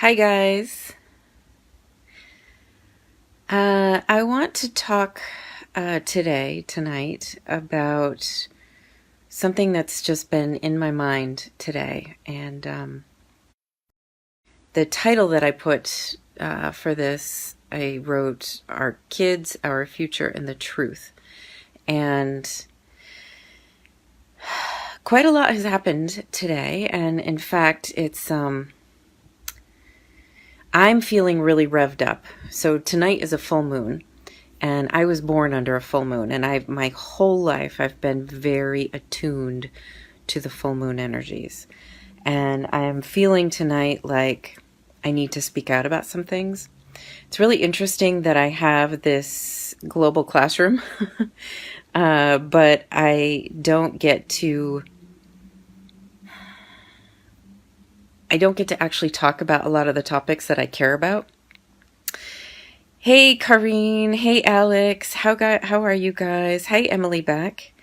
Hi guys. I want to talk tonight, about something that's just been in my mind today. And the title that I put for this, I wrote Our Kids, Our Future, and the Truth. And quite a lot has happened today. And in fact, I'm feeling really revved up. So tonight is a full moon, and I was born under a full moon, and my whole life I've been very attuned to the full moon energies. And I am feeling tonight like I need to speak out about some things. It's really interesting that I have this global classroom, but I don't get to actually talk about a lot of the topics that I care about. Hey, Kareen. Hey, Alex. How are you guys? Hi, Emily back.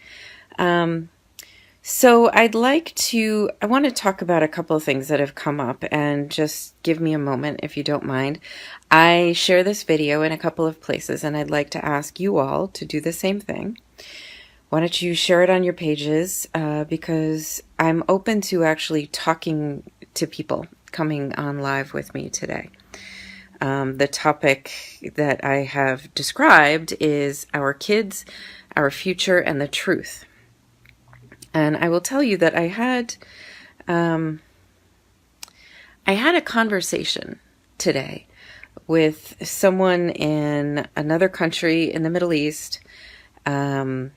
So I want to talk about a couple of things that have come up, and just give me a moment if you don't mind. I share this video in a couple of places, and I'd like to ask you all to do the same thing. Why don't you share it on your pages, because I'm open to actually talking to people coming on live with me today. The topic that I have described is our kids, our future, and the truth. And I will tell you that I had a conversation today with someone in another country in the Middle East, and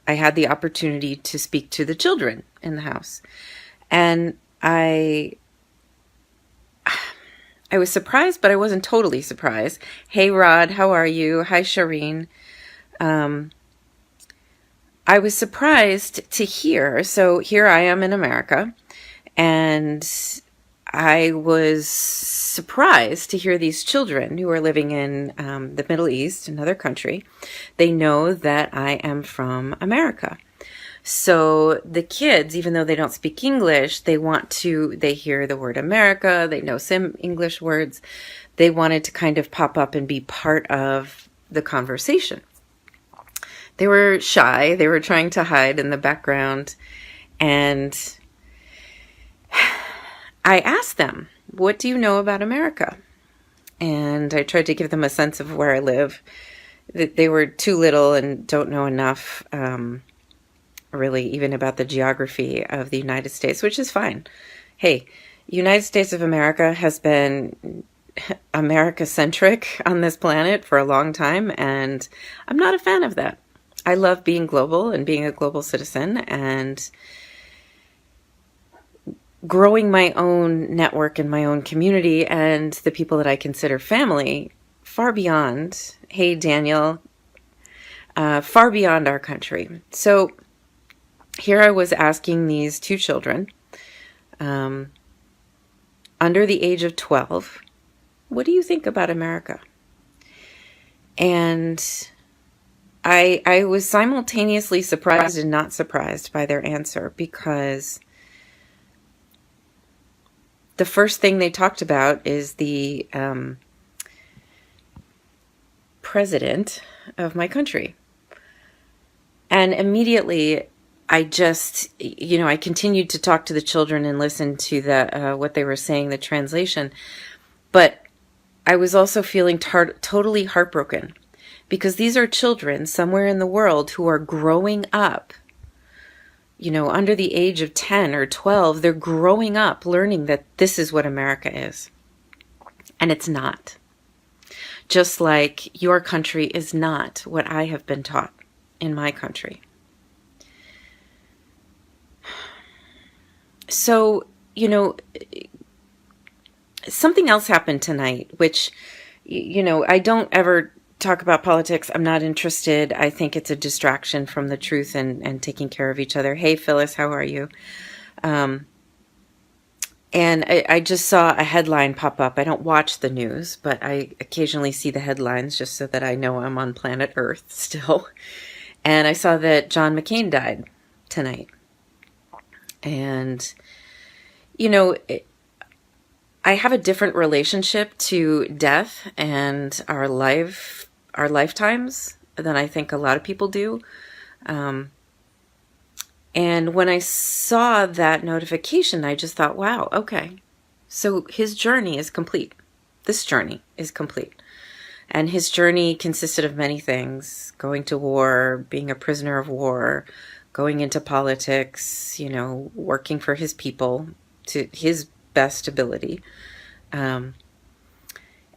I had the opportunity to speak to the children in the house. And I was surprised, but I wasn't totally surprised. Hey, Rod, how are you? Hi, Shireen. I was surprised to hear. So here I am in America, and I was surprised to hear these children who are living in the Middle East, another country. They know that I am from America. So the kids, even though they don't speak English, they hear the word America, they know some English words. They wanted to kind of pop up and be part of the conversation. They were shy. They were trying to hide in the background. And I asked them, what do you know about America? And I tried to give them a sense of where I live. They were too little and don't know enough, really, even about the geography of the United States, which is fine. Hey, United States of America has been America-centric on this planet for a long time, and I'm not a fan of that. I love being global and being a global citizen and growing my own network and my own community and the people that I consider family far beyond, hey, Daniel, far beyond our country. So here I was asking these two children, under the age of 12, what do you think about America? And I was simultaneously surprised and not surprised by their answer, because the first thing they talked about is the president of my country. And immediately I continued to talk to the children and listen to what they were saying, the translation. But I was also feeling totally heartbroken, because these are children somewhere in the world who are growing up, under the age of 10 or 12. They're growing up learning that this is what America is. And it's not. Just like your country is not what I have been taught in my country. So, something else happened tonight, which, I don't ever talk about politics. I'm not interested. I think it's a distraction from the truth and taking care of each other. Hey, Phyllis, how are you? And I just saw a headline pop up. I don't watch the news, but I occasionally see the headlines just so that I know I'm on planet Earth still. And I saw that John McCain died tonight. And, I have a different relationship to death and our lifetimes than I think a lot of people do. And when I saw that notification, I just thought, wow, okay. So his journey is complete. This journey is complete. And his journey consisted of many things: going to war, being a prisoner of war, going into politics, working for his people to his best ability. And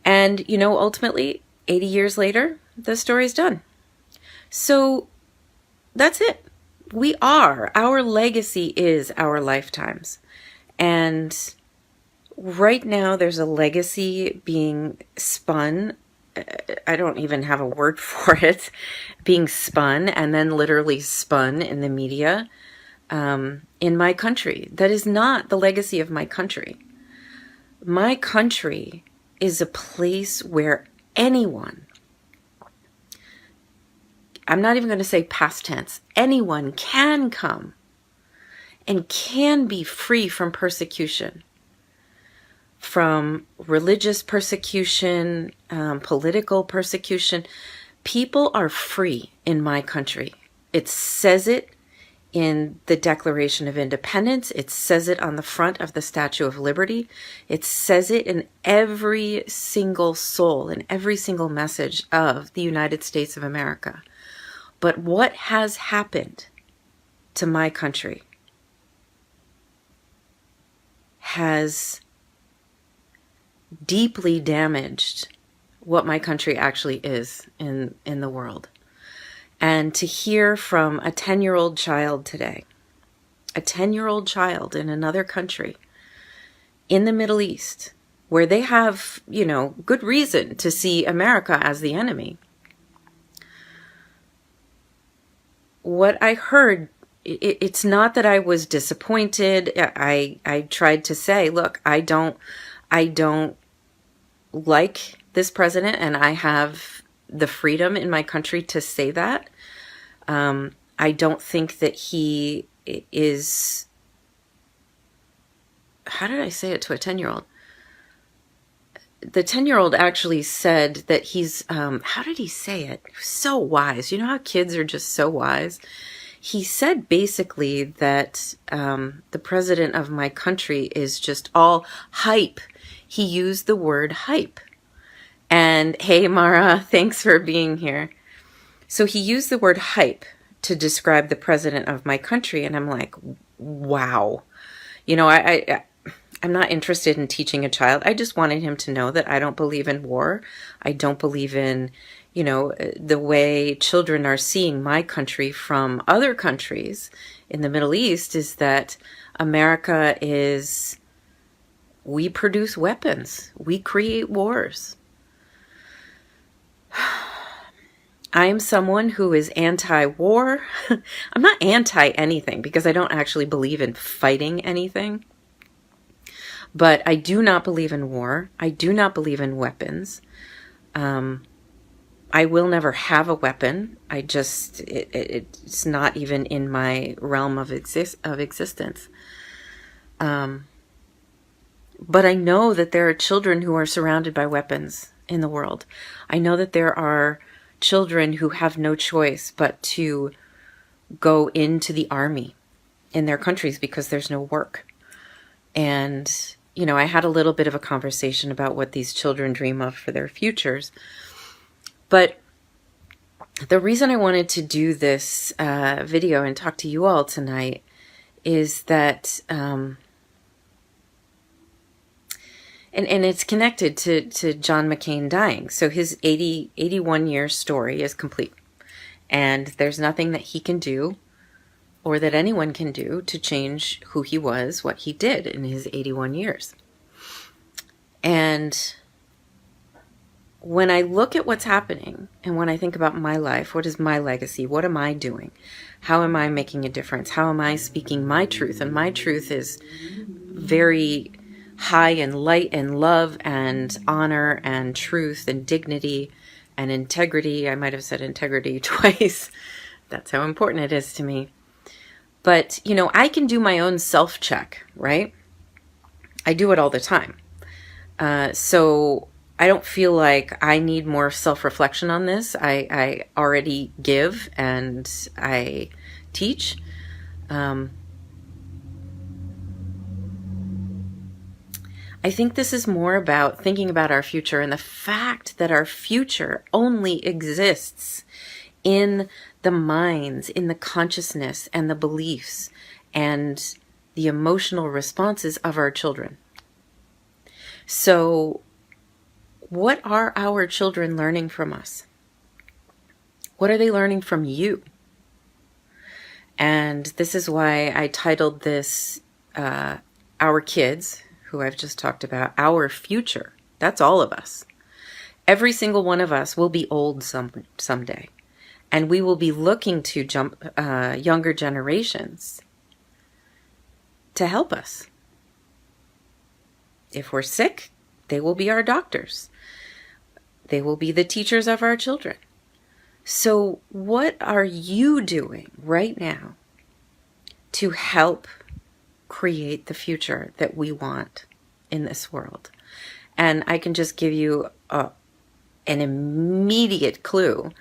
ultimately, 80 years later, the story's done. So that's it. Our legacy is our lifetimes. And right now there's a legacy being spun. I don't even have a word for it, being spun and then literally spun in the media in my country. That is not the legacy of my country. My country is a place where anyone, I'm not even going to say past tense, anyone can come and can be free from persecution, from religious persecution, political persecution. People are free in my country. It says it in the Declaration of Independence. It says it on the front of the Statue of Liberty. It says it in every single soul, in every single message of the United States of America. But what has happened to my country has deeply damaged what my country actually is in the world. And to hear from a 10-year-old child today, a 10-year-old child in another country, in the Middle East, where they have, good reason to see America as the enemy. What I heard, it's not that I was disappointed. I tried to say, look, I don't like this president, and I have the freedom in my country to say that. I don't think that he is, how did I say it to a 10-year-old? The 10-year-old actually said that he's, how did he say it? He was so wise. You know how kids are just so wise? He said basically that the president of my country is just all hype. He used the word hype. And hey, Mara, thanks for being here. So he used the word hype to describe the president of my country. And I'm like, wow. I'm not interested in teaching a child. I just wanted him to know that I don't believe in war. I don't believe in, the way children are seeing my country from other countries in the Middle East, is that America is, we produce weapons. We create wars. I am someone who is anti-war. I'm not anti-anything because I don't actually believe in fighting anything. But I do not believe in war. I do not believe in weapons. I will never have a weapon. It's not even in my realm of existence. But I know that there are children who are surrounded by weapons in the world. I know that there are children who have no choice but to go into the army in their countries because there's no work. And, I had a little bit of a conversation about what these children dream of for their futures. But the reason I wanted to do this video and talk to you all tonight is that, and it's connected to John McCain dying. So his 81-year story is complete. And there's nothing that he can do or that anyone can do to change who he was, what he did in his 81 years. And when I look at what's happening and when I think about my life, what is my legacy? What am I doing? How am I making a difference? How am I speaking my truth? And my truth is very high in light and love and honor and truth and dignity and integrity. I might have said integrity twice. That's how important it is to me. But, I can do my own self-check, right? I do it all the time. So I don't feel like I need more self-reflection on this. I already give and I teach. I think this is more about thinking about our future and the fact that our future only exists in the minds, in the consciousness and the beliefs and the emotional responses of our children. So, what are our children learning from us? What are they learning from you? And this is why I titled this Our Kids, who I've just talked about, Our Future. That's all of us. Every single one of us will be old someday. And we will be looking to younger generations to help us. If we're sick, they will be our doctors. They will be the teachers of our children. So what are you doing right now to help create the future that we want in this world? And I can just give you an immediate clue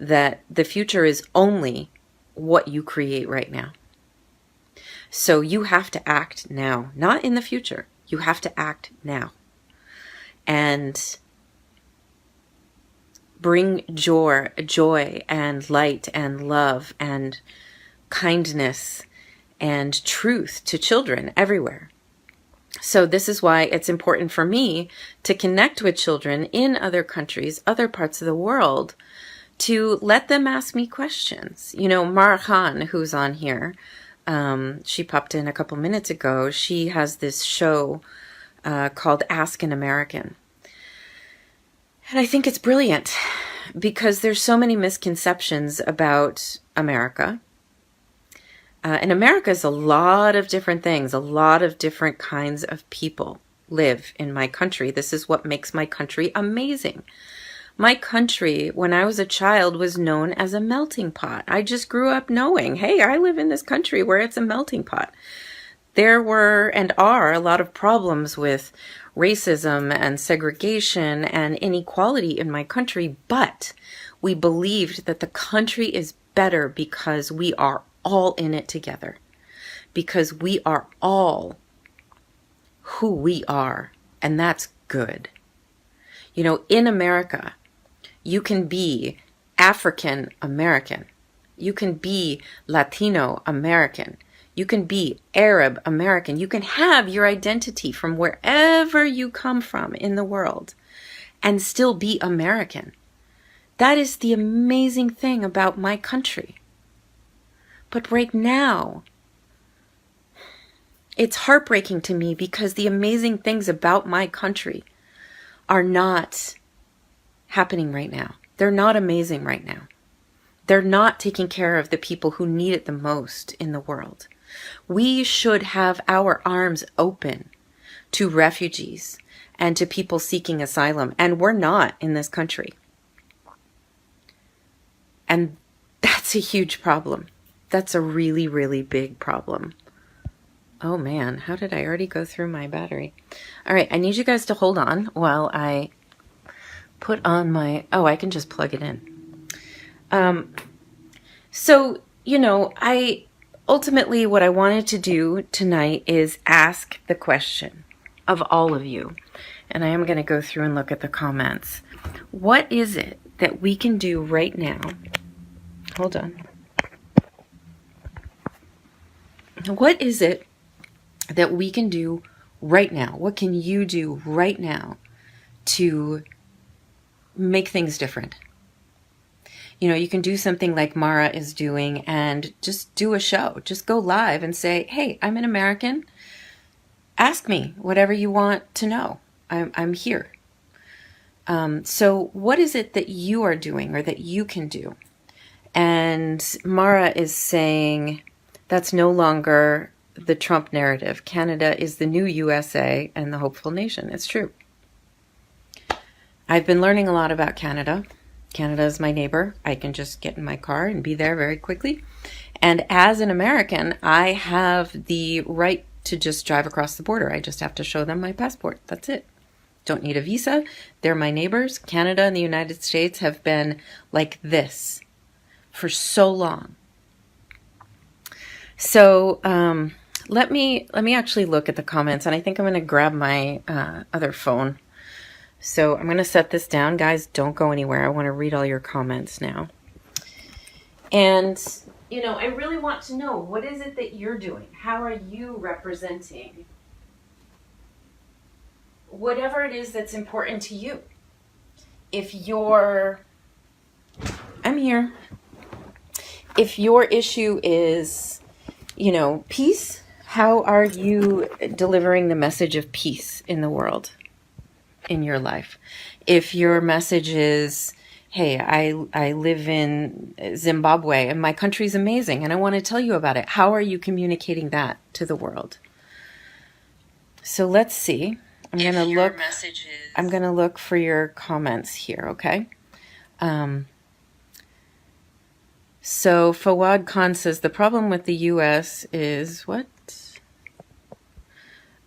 that the future is only what you create right now. So you have to act now, not in the future. You have to act now. And bring joy and light and love and kindness and truth to children everywhere. So this is why it's important for me to connect with children in other countries, other parts of the world, to let them ask me questions. You know, Mara Khan, who's on here, she popped in a couple minutes ago. She has this show called Ask an American. And I think it's brilliant because there's so many misconceptions about America. And America is a lot of different things. A lot of different kinds of people live in my country. This is what makes my country amazing. My country, when I was a child, was known as a melting pot. I just grew up knowing, hey, I live in this country where it's a melting pot. There were and are a lot of problems with racism and segregation and inequality in my country, but we believed that the country is better because we are all in it together, because we are all who we are, and that's good. You know, in America, you can be African American, you can be Latino American, you can be Arab American, you can have your identity from wherever you come from in the world and still be American. That is the amazing thing about my country. But right now, it's heartbreaking to me because the amazing things about my country are not happening right now. They're not amazing right now. They're not taking care of the people who need it the most in the world. We should have our arms open to refugees and to people seeking asylum, and we're not in this country. And that's a huge problem. That's a really, really big problem. Oh man, how did I already go through my battery? All right, I need you guys to hold on while I put on my... Oh, I can just plug it in. So, you know, ultimately what I wanted to do tonight is ask the question of all of you. And I am going to go through and look at the comments. What is it that we can do right now? Hold on. What is it that we can do right now? What can you do right now to make things different? You know, you can do something like Mara is doing and just do a show. Just go live and say, hey, I'm an American. Ask me whatever you want to know. I'm here. So what is it that you are doing or that you can do? And Mara is saying that's no longer the Trump narrative. Canada is the new USA and the hopeful nation. It's true. I've been learning a lot about Canada. Canada is my neighbor. I can just get in my car and be there very quickly. And as an American, I have the right to just drive across the border. I just have to show them my passport. That's it. don't need a visa. They're my neighbors. Canada and the United States have been like this for so long. So let me actually look at the comments, and I think I'm going to grab my other phone. So I'm going to set this down. Guys, don't go anywhere. I want to read all your comments now. And, you know, I really want to know, what is it that you're doing? How are you representing whatever it is that's important to you? If you're, I'm here. If your issue is, you know, peace, how are you delivering the message of peace in the world, in your life? If your message is, hey, I live in Zimbabwe and my country's amazing and I want to tell you about it, how are you communicating that to the world? So let's see. I'm going to look for your comments here, okay? So Fawad Khan says, the problem with the U.S. is what?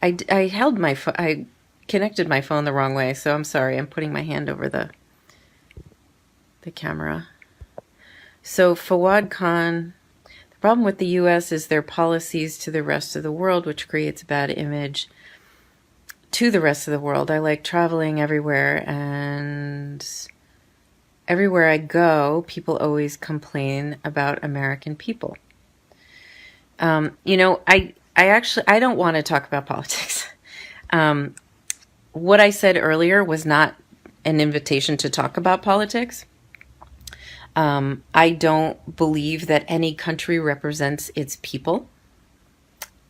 I connected my phone the wrong way, so I'm sorry. I'm putting my hand over the camera. So Fawad Khan, the problem with the U.S. is their policies to the rest of the world, which creates a bad image to the rest of the world. I like traveling everywhere, and everywhere I go, people always complain about American people. You know, I don't want to talk about politics. What I said earlier was not an invitation to talk about politics. I don't believe that any country represents its people.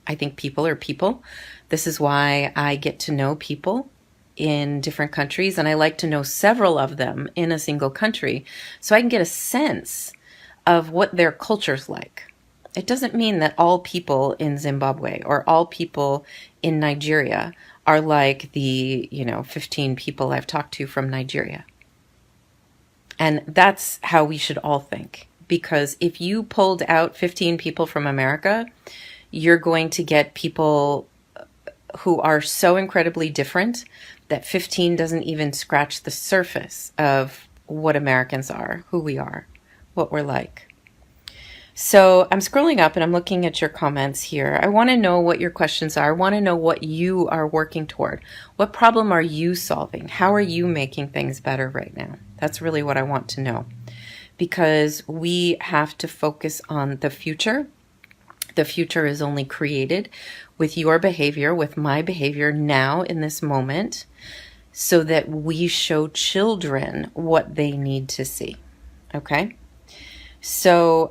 I think people are people. This is why I get to know people in different countries, and I like to know several of them in a single country so I can get a sense of what their culture's like. It doesn't mean that all people in Zimbabwe or all people in Nigeria are like the, 15 people I've talked to from Nigeria. And that's how we should all think. Because if you pulled out 15 people from America, you're going to get people who are so incredibly different that 15 doesn't even scratch the surface of what Americans are, who we are, what we're like. So I'm scrolling up and I'm looking at your comments here. I want to know what your questions are. I want to know what you are working toward. What problem are you solving? How are you making things better right now? That's really what I want to know. Because we have to focus on the future. The future is only created with your behavior, with my behavior now in this moment, so that we show children what they need to see. Okay? So,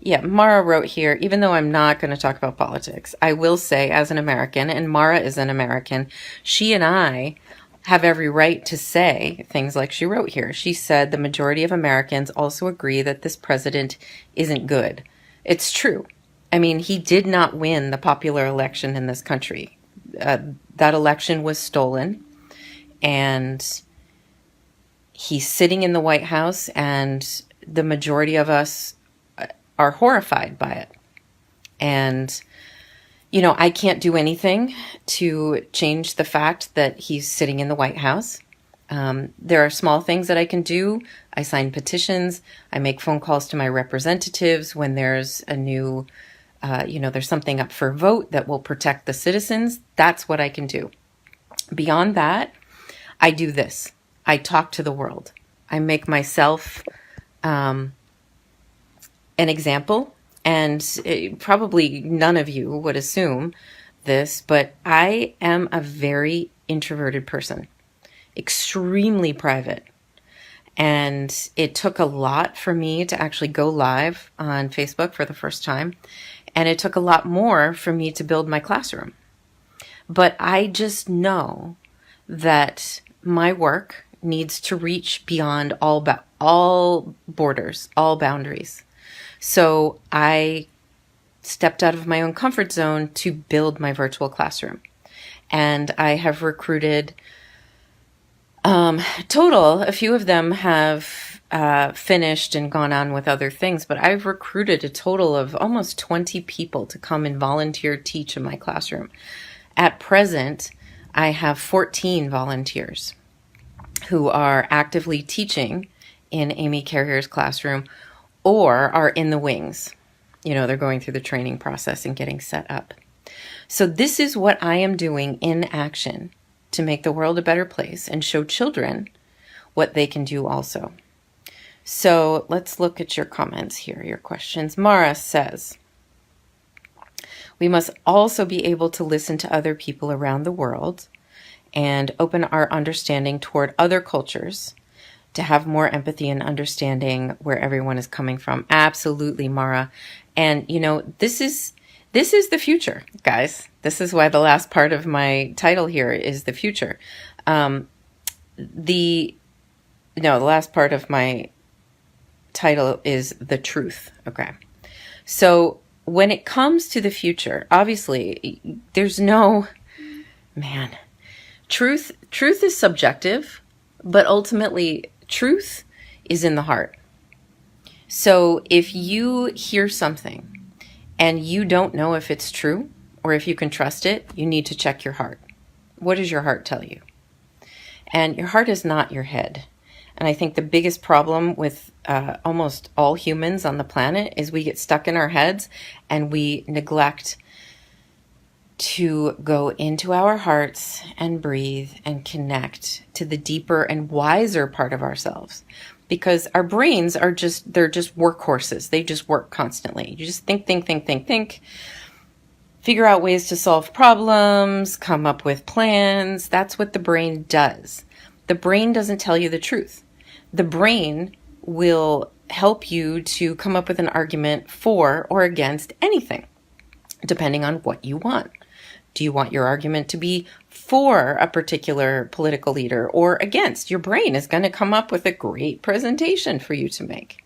Mara wrote here, even though I'm not going to talk about politics, I will say as an American, and Mara is an American, she and I have every right to say things like she wrote here. She said the majority of Americans also agree that this president isn't good. It's true. I mean, he did not win the popular election in this country. That election was stolen, and he's sitting in the White House, and the majority of us are horrified by it. And, I can't do anything to change the fact that he's sitting in the White House. There are small things that I can do. I sign petitions. I make phone calls to my representatives when there's a new, there's something up for vote that will protect the citizens. That's what I can do. Beyond that, I do this. I talk to the world. I make myself an example. And probably none of you would assume this, but I am a very introverted person. Extremely private. And it took a lot for me to actually go live on Facebook for the first time. And it took a lot more for me to build my classroom. But I just know that my work needs to reach beyond all borders, all boundaries. So I stepped out of my own comfort zone to build my virtual classroom. And I have recruited total, a few of them have finished and gone on with other things, but I've recruited a total of almost 20 people to come and volunteer teach in my classroom. At present, I have 14 volunteers who are actively teaching in Amy Carrier's classroom or are in the wings. They're going through the training process and getting set up. So this is what I am doing in action to make the world a better place and show children what they can do also. So let's look at your comments here, your questions. Mara says, we must also be able to listen to other people around the world and open our understanding toward other cultures to have more empathy and understanding where everyone is coming from. Absolutely, Mara. And, this is the future, guys. This is why the last part of my title here is the future. The last part of my title is the truth. Okay. So when it comes to the future, obviously there's no, truth is subjective, but ultimately truth is in the heart. So if you hear something and you don't know if it's true or if you can trust it, you need to check your heart. What does your heart tell you? And your heart is not your head. And I think the biggest problem with almost all humans on the planet is we get stuck in our heads and we neglect to go into our hearts and breathe and connect to the deeper and wiser part of ourselves. Because our brains they're just workhorses. They just work constantly. You just think, figure out ways to solve problems, come up with plans. That's what the brain does. The brain doesn't tell you the truth. The brain will help you to come up with an argument for or against anything, depending on what you want. Do you want your argument to be for a particular political leader or against? Your brain is going to come up with a great presentation for you to make.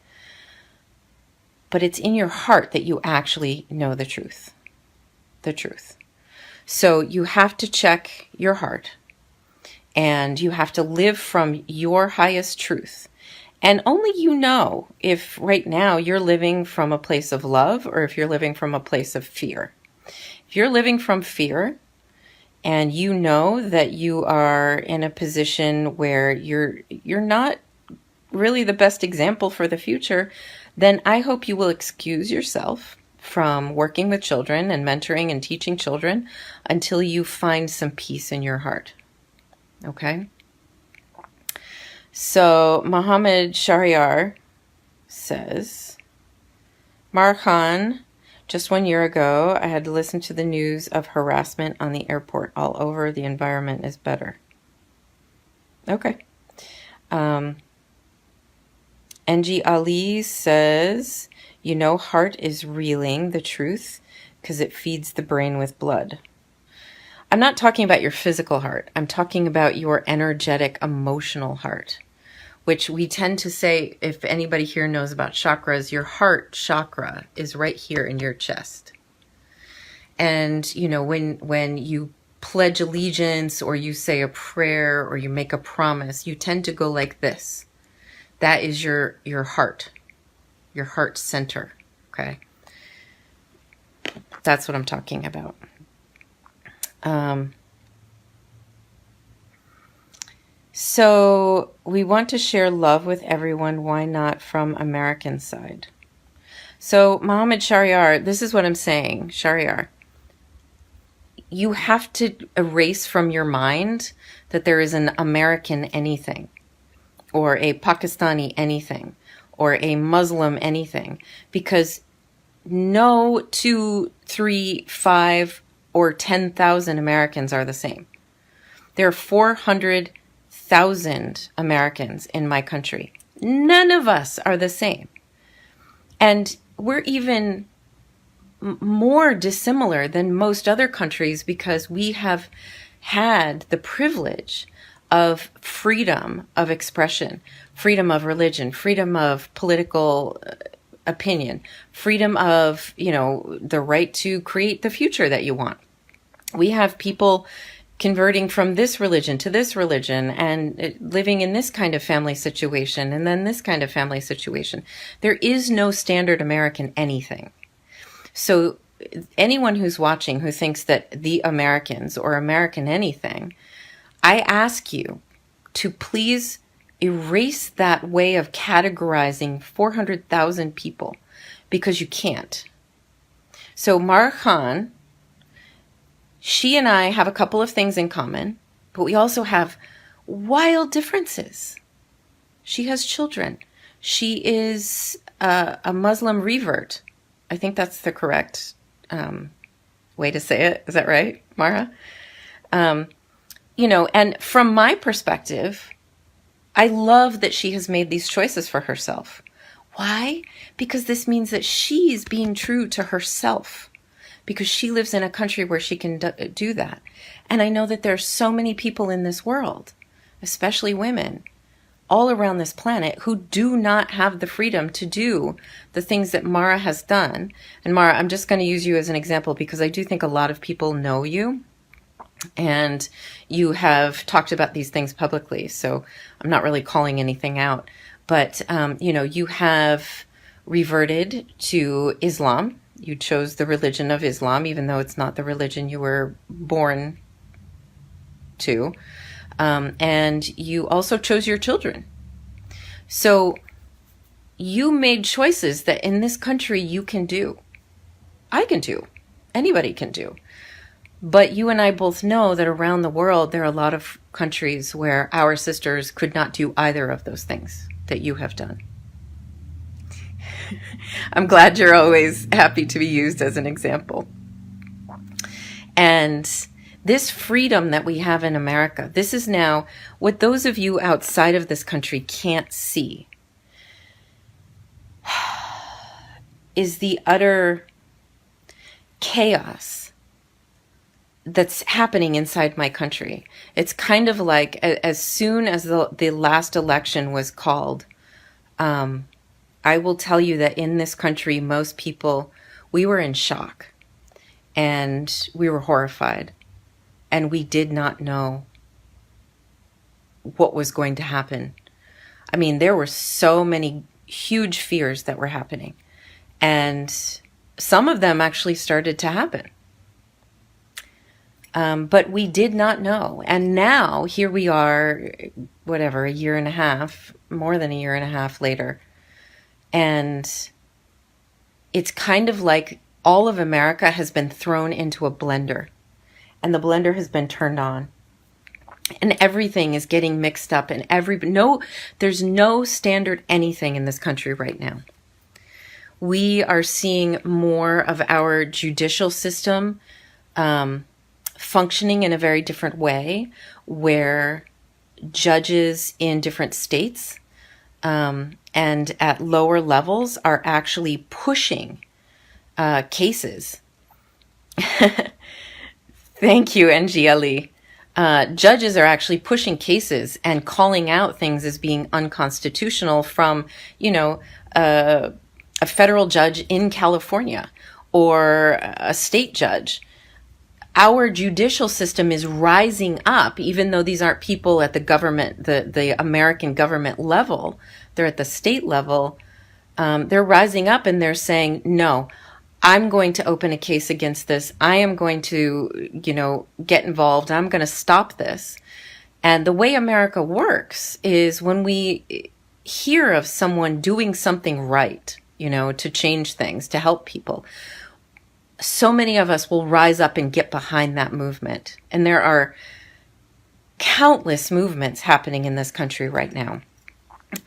But it's in your heart that you actually know the truth. The truth. So you have to check your heart and you have to live from your highest truth. And only you know if right now you're living from a place of love or if you're living from a place of fear. If you're living from fear and you know that you are in a position where you're not really the best example for the future, then I hope you will excuse yourself from working with children and mentoring and teaching children until you find some peace in your heart. Okay? So Mohammed Shahryar says, Marhan, just 1 year ago, I had to listen to the news of harassment on the airport all over. The environment is better. Okay. NG Ali says, heart is reeling the truth because it feeds the brain with blood. I'm not talking about your physical heart. I'm talking about your energetic, emotional heart, which we tend to say, if anybody here knows about chakras, your heart chakra is right here in your chest. And, when you pledge allegiance or you say a prayer or you make a promise, you tend to go like this. That is your heart center. Okay. That's what I'm talking about. So we want to share love with everyone. Why not from American side? So Mohammed Shahryar, this is what I'm saying, Shahryar. You have to erase from your mind that there is an American anything or a Pakistani anything or a Muslim anything, because no 2, 3, 5, or 10,000 Americans are the same. There are 400,000 Americans in my country. None of us are the same. And we're even more dissimilar than most other countries because we have had the privilege of freedom of expression, freedom of religion, freedom of political opinion, freedom of, the right to create the future that you want. We have people converting from this religion to this religion and living in this kind of family situation and then this kind of family situation. There is no standard American anything. So anyone who's watching who thinks that the Americans or American anything, I ask you to please erase that way of categorizing 400,000 people, because you can't. So Mara Khan, she and I have a couple of things in common, but we also have wild differences. She has children. She is a Muslim revert. I think that's the correct way to say it. Is that right, Mara? And from my perspective, I love that she has made these choices for herself. Why? Because this means that she's being true to herself, because she lives in a country where she can do that. And I know that there are so many people in this world, especially women, all around this planet, who do not have the freedom to do the things that Mara has done. And Mara, I'm just going to use you as an example because I do think a lot of people know you and you have talked about these things publicly. So I'm not really calling anything out. But, you have reverted to Islam. You chose the religion of Islam, even though it's not the religion you were born to. And you also chose your children. So you made choices that in this country you can do. I can do. Anybody can do. But you and I both know that around the world, there are a lot of countries where our sisters could not do either of those things that you have done. I'm glad you're always happy to be used as an example. And this freedom that we have in America, this is now what those of you outside of this country can't see, is the utter chaos that's happening inside my country. It's kind of like as soon as the last election was called, I will tell you that in this country, most people, we were in shock and we were horrified. And we did not know what was going to happen. I mean, there were so many huge fears that were happening. And some of them actually started to happen. But we did not know. And now, here we are, whatever, a year and a half, more than a year and a half later. And it's kind of like all of America has been thrown into a blender. And the blender has been turned on. And everything is getting mixed up. And there's no standard anything in this country right now. We are seeing more of our judicial system functioning in a very different way, where judges in different states and at lower levels are actually pushing cases. Thank you, NGLE. Judges are actually pushing cases and calling out things as being unconstitutional from, a federal judge in California or a state judge. Our judicial system is rising up, even though these aren't people at the government, the American government level. They're at the state level. They're rising up and they're saying, no, I'm going to open a case against this. I am going to, get involved. I'm going to stop this. And the way America works is when we hear of someone doing something right, to change things, to help people, so many of us will rise up and get behind that movement. And there are countless movements happening in this country right now.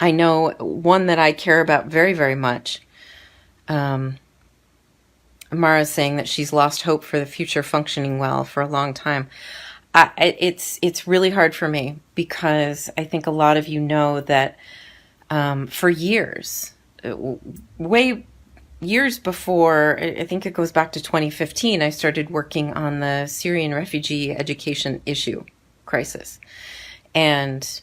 I know one that I care about very, very much. Mara's saying that she's lost hope for the future functioning well for a long time. It's really hard for me because I think a lot of you know that for years, years before, I think it goes back to 2015, I started working on the Syrian refugee education issue crisis. And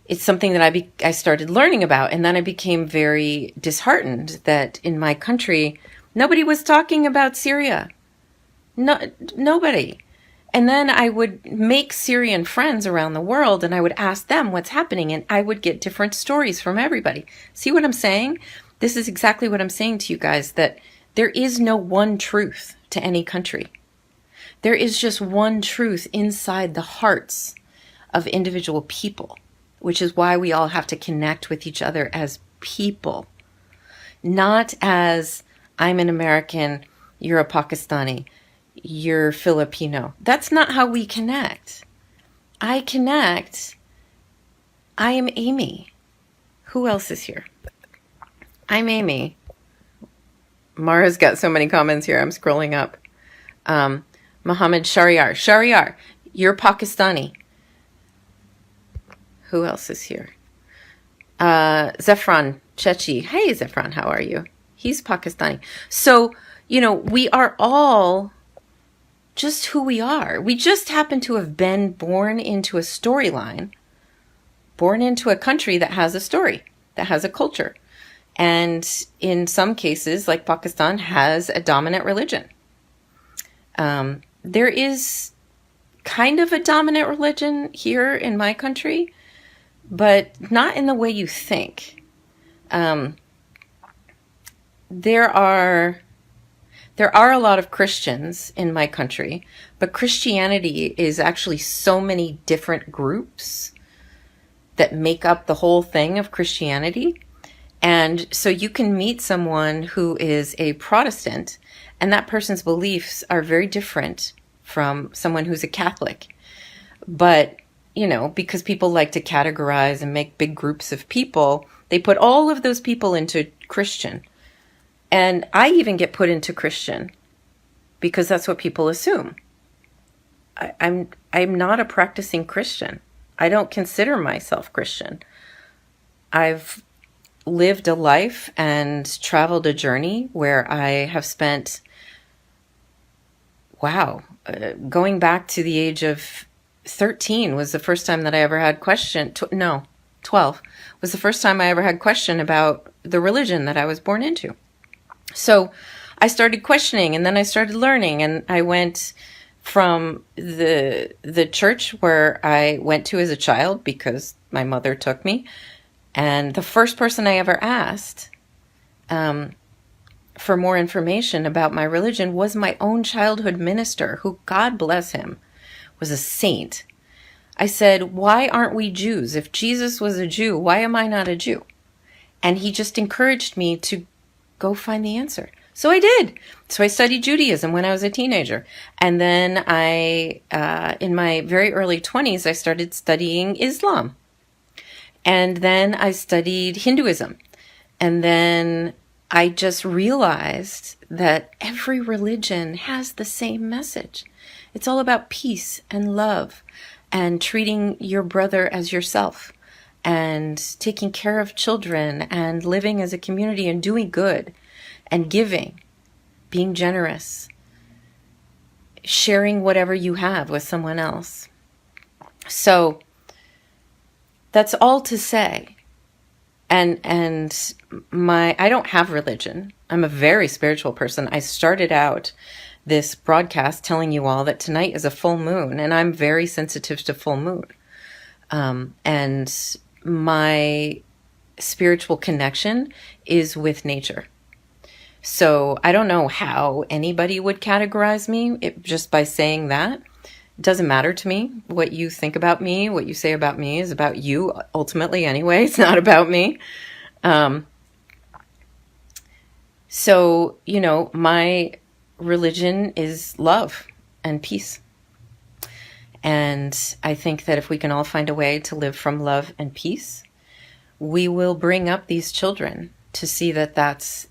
it's something that I started learning about. And then I became very disheartened that in my country, nobody was talking about Syria. Nobody. And then I would make Syrian friends around the world and I would ask them what's happening and I would get different stories from everybody. See what I'm saying? This is exactly what I'm saying to you guys, that there is no one truth to any country. There is just one truth inside the hearts of individual people, which is why we all have to connect with each other as people, not as I'm an American, you're a Pakistani, you're Filipino. That's not how we connect. I connect. I am Amy. Who else is here? I'm Amy. Mara's got so many comments here. I'm scrolling up. Mohammed Shariar. Shariar, you're Pakistani. Who else is here? Zefran Chechi. Hey, Zefran, how are you? He's Pakistani. So, we are all just who we are. We just happen to have been born into a storyline, born into a country that has a story, that has a culture. And in some cases, like Pakistan, has a dominant religion. There is kind of a dominant religion here in my country, but not in the way you think. There are a lot of Christians in my country, but Christianity is actually so many different groups that make up the whole thing of Christianity. And so you can meet someone who is a Protestant, and that person's beliefs are very different from someone who's a Catholic. But, because people like to categorize and make big groups of people, they put all of those people into Christian. And I even get put into Christian because that's what people assume. I'm not a practicing Christian. I don't consider myself Christian. I've lived a life and traveled a journey where I have spent, going back to the age of 13 was the first time that I ever had 12 was the first time I ever had question about the religion that I was born into. So I started questioning, and then I started learning, and I went from the church where I went to as a child because my mother took me. And the first person I ever asked for more information about my religion was my own childhood minister, who, God bless him, was a saint. I said, why aren't we Jews? If Jesus was a Jew, why am I not a Jew? And he just encouraged me to go find the answer. So I did. So I studied Judaism when I was a teenager. And then in my very early 20s, I started studying Islam. And then I studied Hinduism. And then I just realized that every religion has the same message. It's all about peace and love and treating your brother as yourself and taking care of children and living as a community and doing good and giving, being generous, sharing whatever you have with someone else. So that's all to say. And I don't have religion. I'm a very spiritual person. I started out this broadcast telling you all that tonight is a full moon, and I'm very sensitive to full moon. And my spiritual connection is with nature. So I don't know how anybody would categorize me just by saying that. It doesn't matter to me. What you think about me, what you say about me is about you ultimately anyway. It's not about me. So, my religion is love and peace. And I think that if we can all find a way to live from love and peace, we will bring up these children to see that that's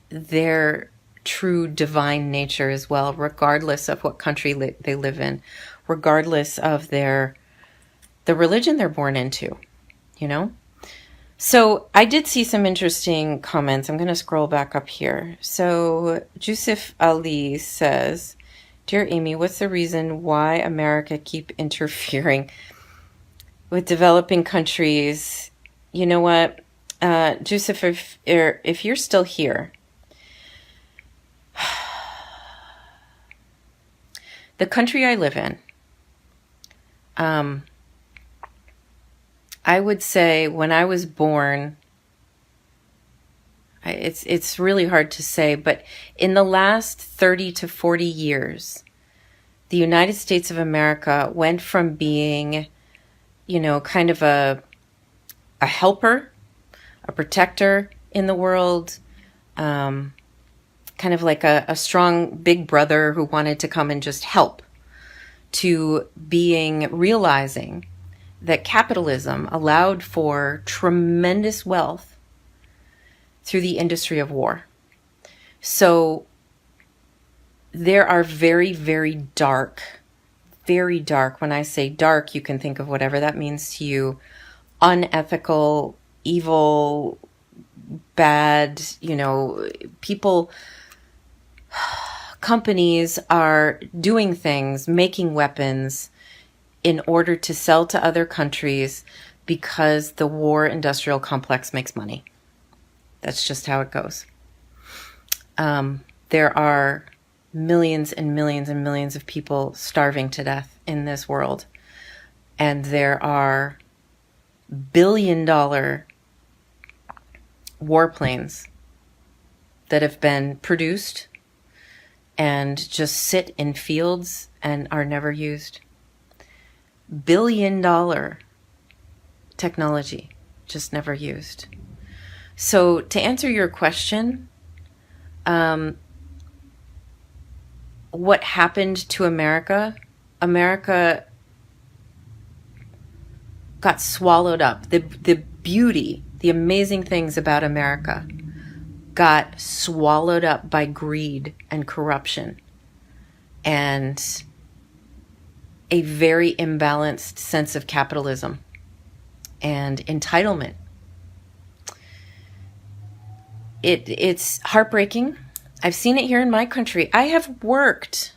their true divine nature as well, regardless of what country they live in, regardless of the religion they're born into, So I did see some interesting comments. I'm going to scroll back up here. So Jusuf Ali says, Dear Amy, what's the reason why America keep interfering with developing countries? You know what, Jusuf, if you're still here, the country I live in, I would say when I was born, It's really hard to say, but in the last 30 to 40 years, the United States of America went from being, kind of a helper, a protector in the world, kind of like a strong big brother who wanted to come and just help, to realizing that capitalism allowed for tremendous wealth through the industry of war. So there are very, very dark, when I say dark, you can think of whatever that means to you, unethical, evil, bad, people, companies are doing things, making weapons in order to sell to other countries because the war industrial complex makes money. That's just how it goes. There are millions and millions and millions of people starving to death in this world. And there are billion-dollar warplanes that have been produced and just sit in fields and are never used. Billion-dollar technology, just never used. So to answer your question, what happened to America? America got swallowed up. The beauty, the amazing things about America got swallowed up by greed and corruption and a very imbalanced sense of capitalism and entitlement. It's heartbreaking. I've seen it here in my country. I have worked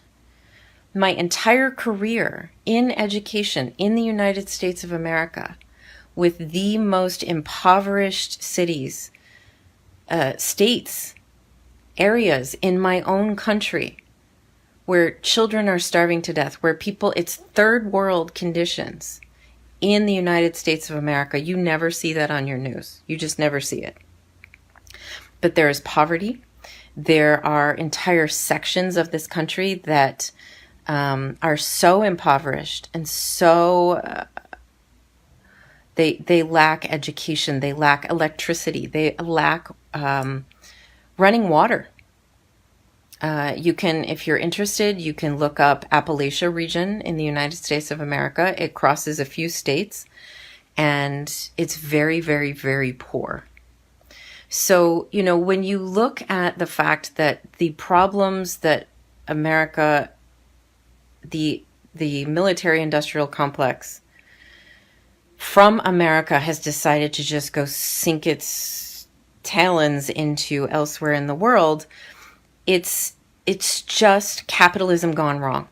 my entire career in education in the United States of America with the most impoverished cities, states, areas in my own country where children are starving to death, where it's third world conditions in the United States of America. You never see that on your news. You just never see it. But there is poverty. There are entire sections of this country that are so impoverished and so they lack education, they lack electricity, they lack running water. You can, if you're interested, you can look up Appalachia region in the United States of America. It crosses a few states and it's very, very, very poor. So, when you look at the fact that the problems that America, the military industrial complex from America has decided to just go sink its talons into elsewhere in the world, it's just capitalism gone wrong.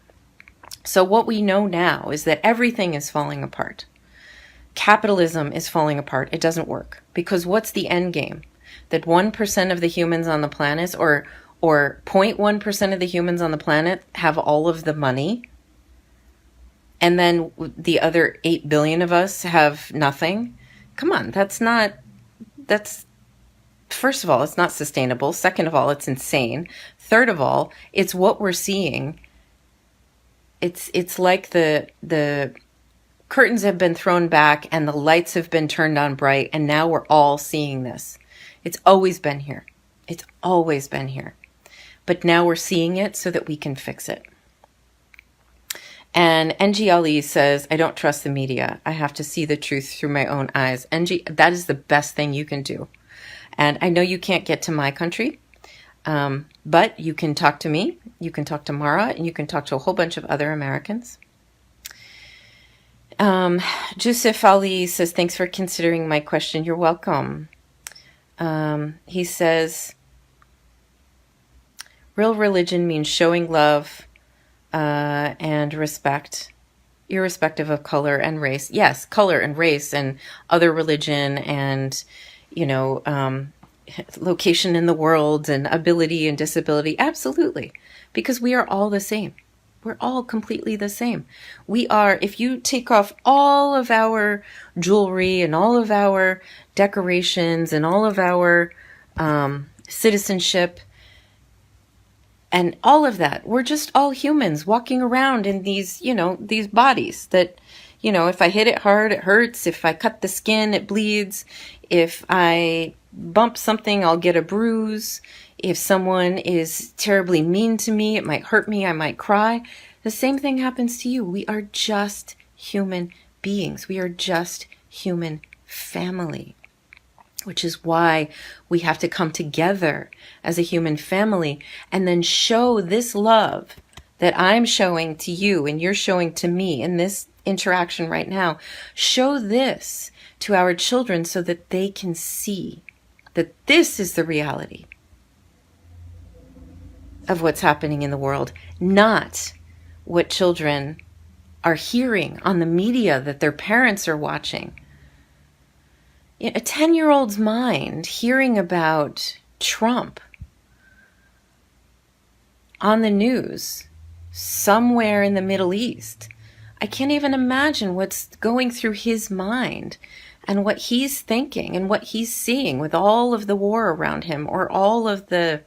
So what we know now is that everything is falling apart. Capitalism is falling apart. It doesn't work. Because what's the end game? That 1% of the humans on the planet or 0.1% of the humans on the planet have all of the money, and then the other 8 billion of us have nothing? Come on, that's first of all, it's not sustainable. Second of all, it's insane. Third of all, it's what we're seeing. It's like the curtains have been thrown back and the lights have been turned on bright, and now we're all seeing this. It's always been here. It's always been here. But now we're seeing it so that we can fix it. And NG Ali says, I don't trust the media. I have to see the truth through my own eyes. NG, that is the best thing you can do. And I know you can't get to my country, but you can talk to me. You can talk to Mara, and you can talk to a whole bunch of other Americans. Joseph Ali says, thanks for considering my question. You're welcome. He says, real religion means showing love and respect, irrespective of color and race. Yes, color and race and other religion and, location in the world and ability and disability. Absolutely. Because we are all the same. We're all completely the same. We are, if you take off all of our jewelry and all of our decorations and all of our citizenship, and all of that. We're just all humans walking around in these, these bodies that, if I hit it hard, it hurts. If I cut the skin, it bleeds. If I bump something, I'll get a bruise. If someone is terribly mean to me, it might hurt me. I might cry. The same thing happens to you. We are just human beings. We are just human family, which is why we have to come together as a human family and then show this love that I'm showing to you and you're showing to me in this interaction right now. Show this to our children so that they can see that this is the reality of what's happening in the world, not what children are hearing on the media that their parents are watching. A 10-year-old's mind hearing about Trump on the news somewhere in the Middle East. I can't even imagine what's going through his mind and what he's thinking and what he's seeing with all of the war around him, or all of the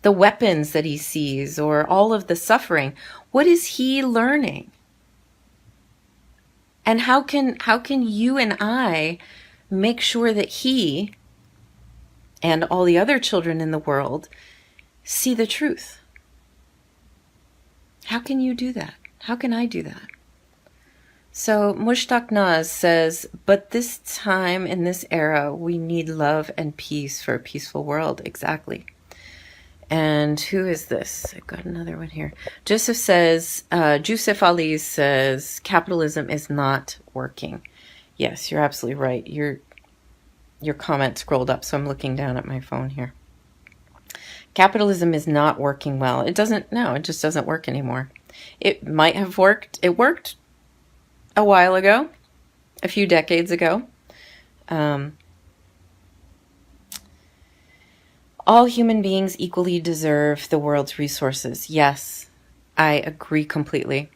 weapons that he sees, or all of the suffering. What is he learning? And how can you and I make sure that he and all the other children in the world see the truth? How can you do that? How can I do that? So Mushtaq Naz says, but this time in this era, we need love and peace for a peaceful world. Exactly. And who is this? I've got another one here. Joseph Ali says, capitalism is not working. Yes, you're absolutely right. Your comment scrolled up, so I'm looking down at my phone here. Capitalism is not working well. It just doesn't work anymore. It might have worked. It worked a while ago, a few decades ago. All human beings equally deserve the world's resources. Yes, I agree completely.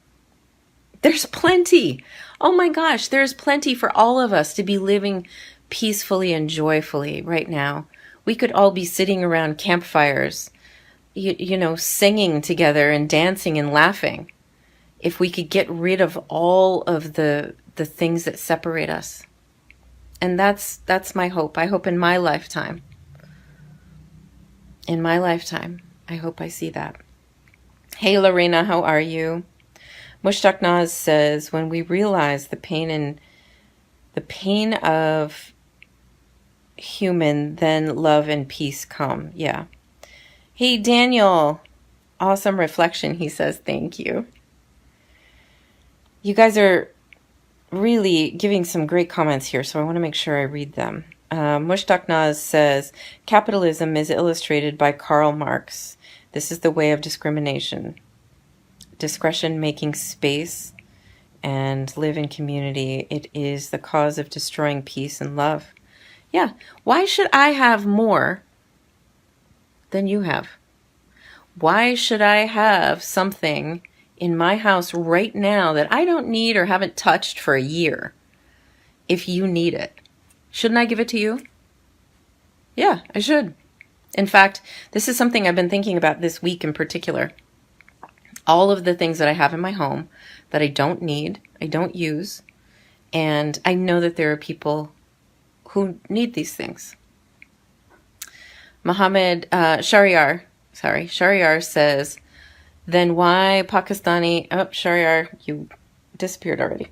There's plenty. Oh my gosh, there's plenty for all of us to be living peacefully and joyfully right now. We could all be sitting around campfires, singing together and dancing and laughing. If we could get rid of all of the things that separate us. And that's my hope. I hope in my lifetime. In my lifetime, I hope I see that. Hey, Lorena, how are you? Mushtaq Naz says, when we realize the pain of human, then love and peace come. Yeah. Hey, Daniel, awesome reflection. He says, thank you. You guys are really giving some great comments here, so I want to make sure I read them. Mushtaq Naz says, capitalism is illustrated by Karl Marx. This is the way of discrimination. Discretion making space and live in community. It is the cause of destroying peace and love. Yeah. Why should I have more than you have? Why should I have something in my house right now that I don't need or haven't touched for a year if you need it? Shouldn't I give it to you? Yeah, I should. In fact, this is something I've been thinking about this week in particular. All of the things that I have in my home that I don't need, I don't use, and I know that there are people who need these things. Shariar says, then why Pakistani... Oh, Shariar, you disappeared already.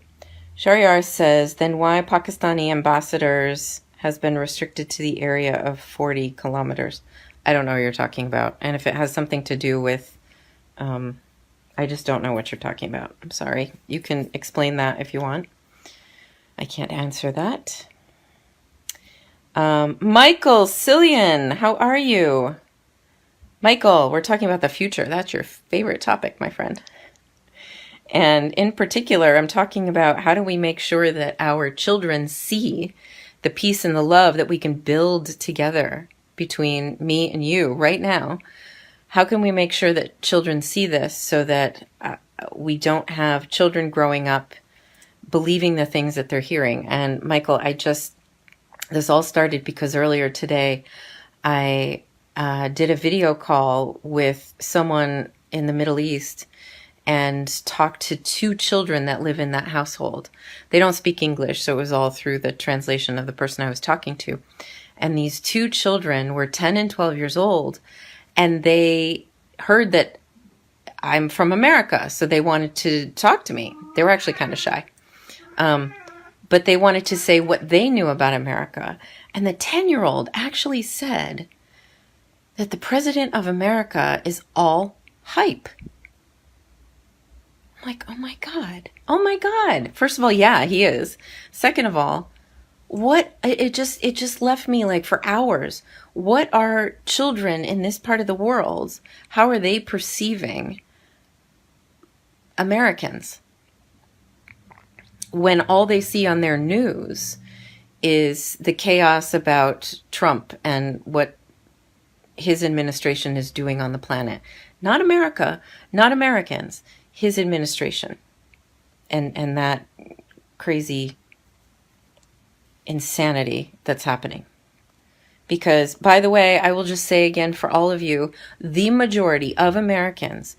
Shariar says, then why Pakistani ambassadors has been restricted to the area of 40 kilometers. I don't know what you're talking about. And if it has something to do with... I just don't know what you're talking about. I'm sorry. You can explain that if you want. I can't answer that. Michael Cillian, how are you? Michael, we're talking about the future. That's your favorite topic, my friend. And in particular, I'm talking about how do we make sure that our children see the peace and the love that we can build together between me and you right now. How can we make sure that children see this so that we don't have children growing up believing the things that they're hearing? And Michael, This all started because earlier today I did a video call with someone in the Middle East and talked to two children that live in that household. They don't speak English, so it was all through the translation of the person I was talking to. And these two children were 10 and 12 years old, and they heard that I'm from America, so they wanted to talk to me. They were actually kind of shy. But they wanted to say what they knew about America. And the 10-year-old actually said that the president of America is all hype. I'm like, oh my God. Oh my God. First of all, yeah, he is. Second of all, it just left me like for hours. What are children in this part of the world? How are they perceiving Americans when all they see on their news is the chaos about Trump and what his administration is doing on the planet? Not America, not Americans, his administration and that crazy insanity that's happening. Because, by the way, I will just say again for all of you, the majority of Americans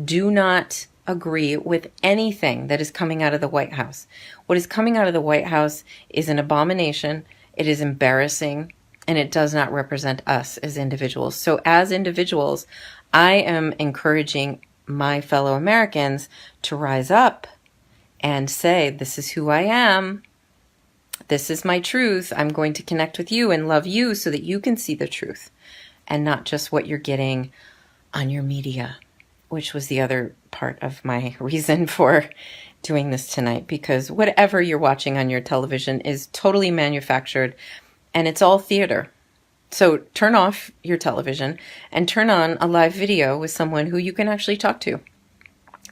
do not agree with anything that is coming out of the White House. What is coming out of the White House is an abomination. It is embarrassing, and it does not represent us as individuals. So as individuals, I am encouraging my fellow Americans to rise up and say, this is who I am. This is my truth. I'm going to connect with you and love you so that you can see the truth and not just what you're getting on your media, which was the other part of my reason for doing this tonight, because whatever you're watching on your television is totally manufactured and it's all theater. So turn off your television and turn on a live video with someone who you can actually talk to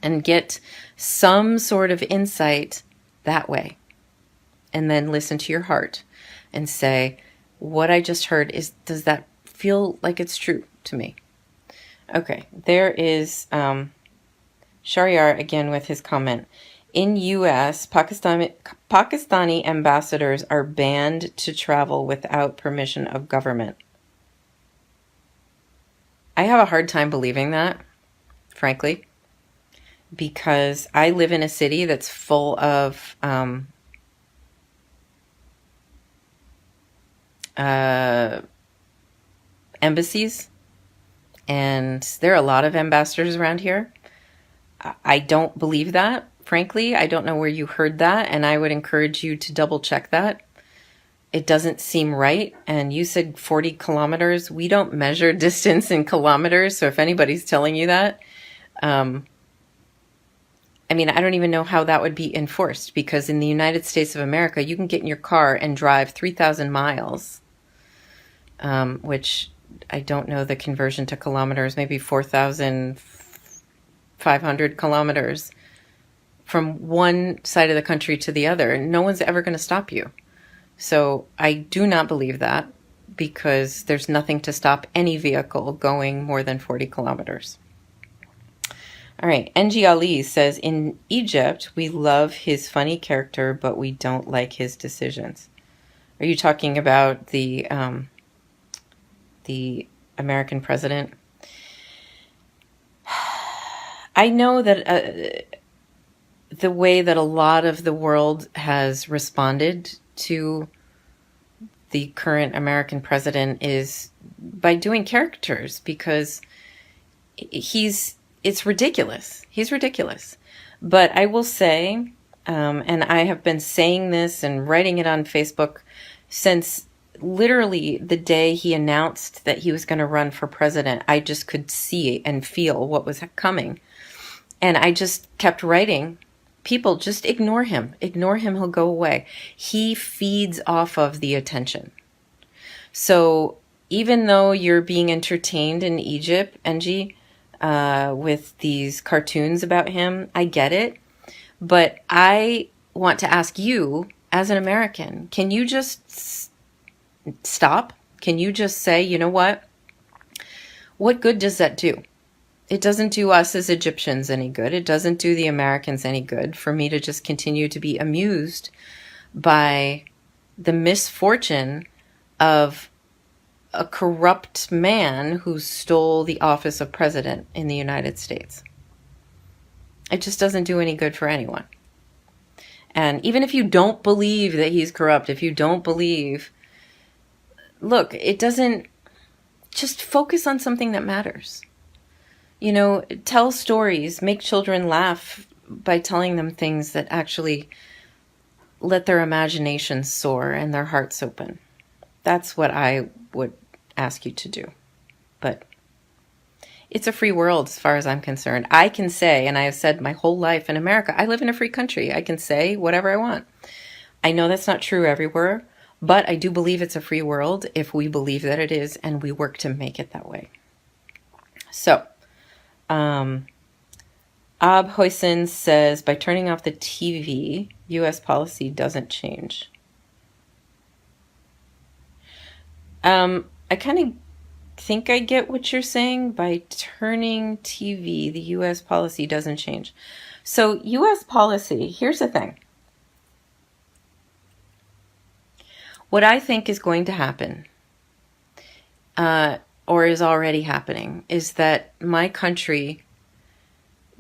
and get some sort of insight that way. And then listen to your heart and say, what I just heard, does that feel like it's true to me? Okay, there is Shahryar again with his comment. In U.S., Pakistani ambassadors are banned to travel without permission of government. I have a hard time believing that, frankly, because I live in a city that's full of embassies, and there are a lot of ambassadors around here. I don't believe that, frankly. I don't know where you heard that, and I would encourage you to double check that. It doesn't seem right. And you said 40 kilometers. We don't measure distance in kilometers, so if anybody's telling you that, I mean, I don't even know how that would be enforced, because in the United States of America, you can get in your car and drive 3,000 miles, which I don't know the conversion to kilometers, maybe 4,500 kilometers from one side of the country to the other. And no one's ever going to stop you. So I do not believe that, because there's nothing to stop any vehicle going more than 40 kilometers. All right, NG Ali says, in Egypt, we love his funny character, but we don't like his decisions. Are you talking about the American president? I know that the way that a lot of the world has responded to the current American president is by doing caricatures, because it's ridiculous. He's ridiculous. But I will say, and I have been saying this and writing it on Facebook since literally the day he announced that he was going to run for president. I just could see and feel what was coming. And I just kept writing, people, just ignore him. Ignore him, he'll go away. He feeds off of the attention. So even though you're being entertained in Egypt, NG, with these cartoons about him, I get it. But I want to ask you, as an American, can you just stop? Can you just say, you know what? What good does that do? It doesn't do us as Egyptians any good. It doesn't do the Americans any good for me to just continue to be amused by the misfortune of a corrupt man who stole the office of president in the United States. It just doesn't do any good for anyone. And even if you don't believe that he's corrupt, if you don't believe, look, it doesn't, just focus on something that matters. You know, tell stories, make children laugh by telling them things that actually let their imaginations soar and their hearts open. That's what I would ask you to do. But it's a free world as far as I'm concerned. I can say, and I have said my whole life in America, I live in a free country. I can say whatever I want. I know that's not true everywhere, but I do believe it's a free world if we believe that it is and we work to make it that way. So, Ab Hoysen says, by turning off the TV, U.S. policy doesn't change. I kind of think I get what you're saying. By turning TV, the U.S. policy doesn't change. So U.S. policy, here's the thing. What I think is going to happen, or is already happening, is that my country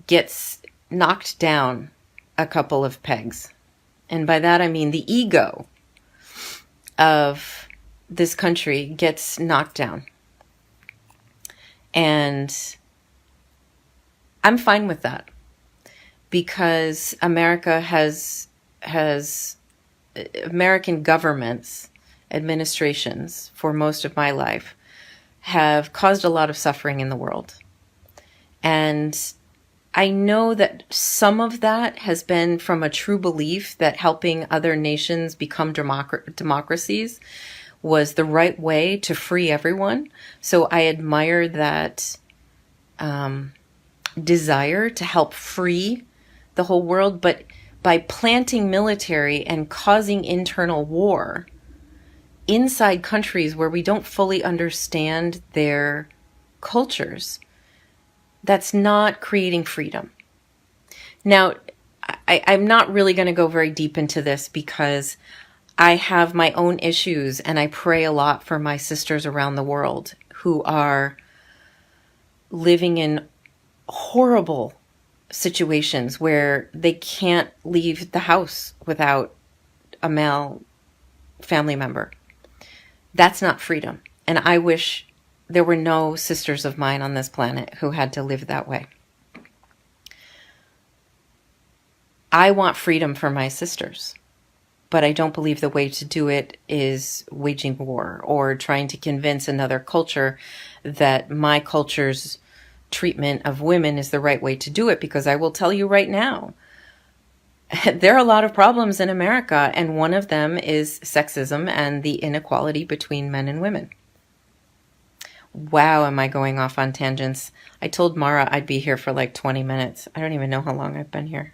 gets knocked down a couple of pegs. And by that I mean the ego of this country gets knocked down. And I'm fine with that, because American governments, administrations, for most of my life, have caused a lot of suffering in the world. And I know that some of that has been from a true belief that helping other nations become democracies was the right way to free everyone. So I admire that desire to help free the whole world. But by planting military and causing internal war inside countries where we don't fully understand their cultures, that's not creating freedom. Now, I'm not really going to go very deep into this because I have my own issues, and I pray a lot for my sisters around the world who are living in horrible situations where they can't leave the house without a male family member. That's not freedom. And I wish there were no sisters of mine on this planet who had to live that way. I want freedom for my sisters, but I don't believe the way to do it is waging war or trying to convince another culture that my culture's treatment of women is the right way to do it, because I will tell you right now, there are a lot of problems in America, and one of them is sexism and the inequality between men and women. Wow, am I going off on tangents? I told Mara I'd be here for like 20 minutes. I don't even know how long I've been here.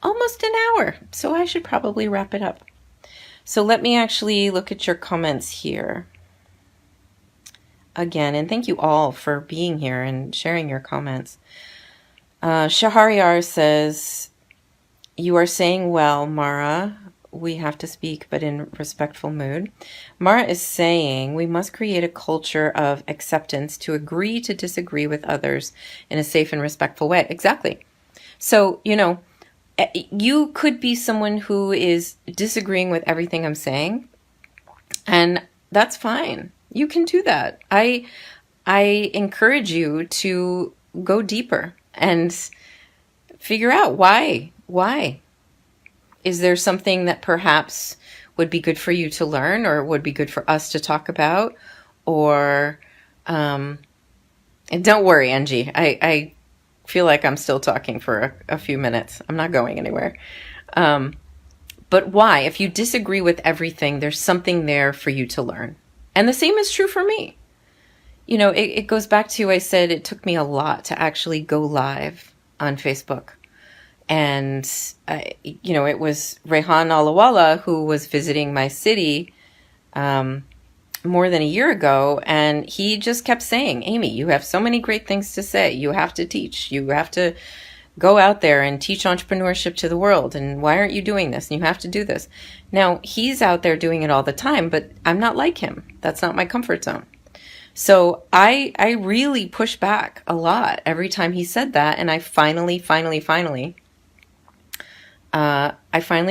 Almost an hour, so I should probably wrap it up. So let me actually look at your comments here again, and thank you all for being here and sharing your comments. Shahariar says, you are saying well, Mara. We have to speak, but in respectful mood. Mara is saying we must create a culture of acceptance to agree to disagree with others in a safe and respectful way. Exactly. So, you know, you could be someone who is disagreeing with everything I'm saying, and that's fine. You can do that. I encourage you to go deeper and figure out why. Is there something that perhaps would be good for you to learn, or would be good for us to talk about? Or, and don't worry, Angie, I feel like I'm still talking for a few minutes. I'm not going anywhere. But why? If you disagree with everything, there's something there for you to learn. And the same is true for me. You know, it goes back to, I said it took me a lot to actually go live on Facebook. And, you know, it was Rehan Alawala who was visiting my city more than a year ago. And he just kept saying, Amy, you have so many great things to say. You have to teach. You have to go out there and teach entrepreneurship to the world. And why aren't you doing this? And you have to do this. Now, he's out there doing it all the time, but I'm not like him. That's not my comfort zone. So I really pushed back a lot every time he said that. And I finally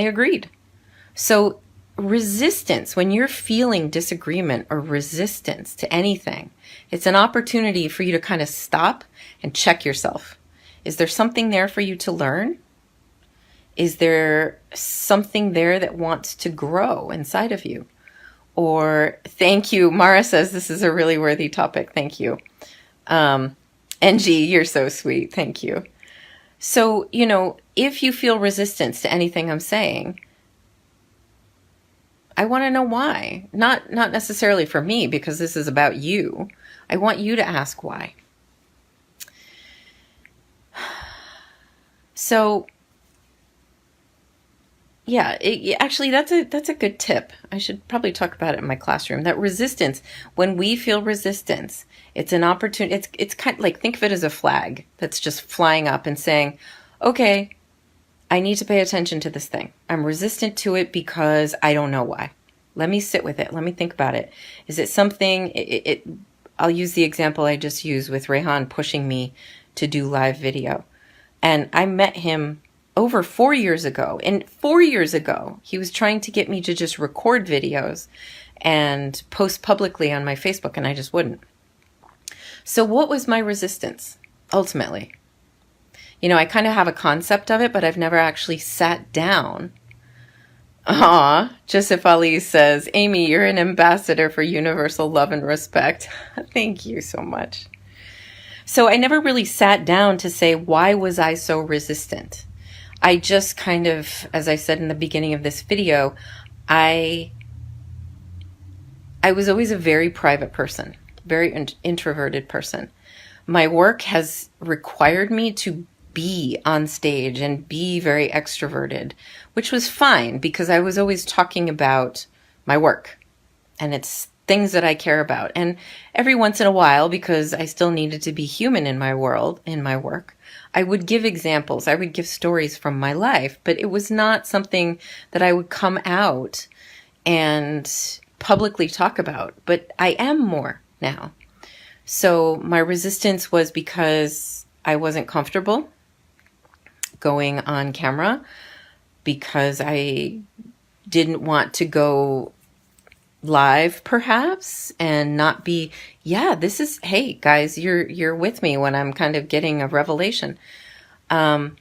agreed. So resistance, when you're feeling disagreement or resistance to anything, it's an opportunity for you to kind of stop and check yourself. Is there something there for you to learn? Is there something there that wants to grow inside of you? Or, thank you, Mara says this is a really worthy topic. Thank you. NG, you're so sweet. Thank you. So, if you feel resistance to anything I'm saying, I want to know why. Not necessarily for me, because this is about you. I want you to ask why. So, yeah, actually, that's a good tip. I should probably talk about it in my classroom. That resistance, when we feel resistance, it's an opportunity. It's kind of like, think of it as a flag that's just flying up and saying, okay, I need to pay attention to this thing. I'm resistant to it because I don't know why. Let me sit with it. Let me think about it. Is it something, I'll use the example I just used with Rehan pushing me to do live video. And I met him over 4 years ago. And 4 years ago, he was trying to get me to just record videos and post publicly on my Facebook, and I just wouldn't. So what was my resistance, ultimately? I kind of have a concept of it, but I've never actually sat down. Joseph Ali says, Amy, you're an ambassador for universal love and respect. Thank you so much. So I never really sat down to say, why was I so resistant? I just kind of, as I said in the beginning of this video, I was always a very private person, very introverted person. My work has required me to be on stage and be very extroverted, which was fine because I was always talking about my work and it's things that I care about. And every once in a while, because I still needed to be human in my world, in my work, I would give examples. I would give stories from my life, but it was not something that I would come out and publicly talk about. But I am more now. So my resistance was because I wasn't comfortable going on camera, because I didn't want to go live perhaps and not be, hey guys, you're with me when I'm kind of getting a revelation. I've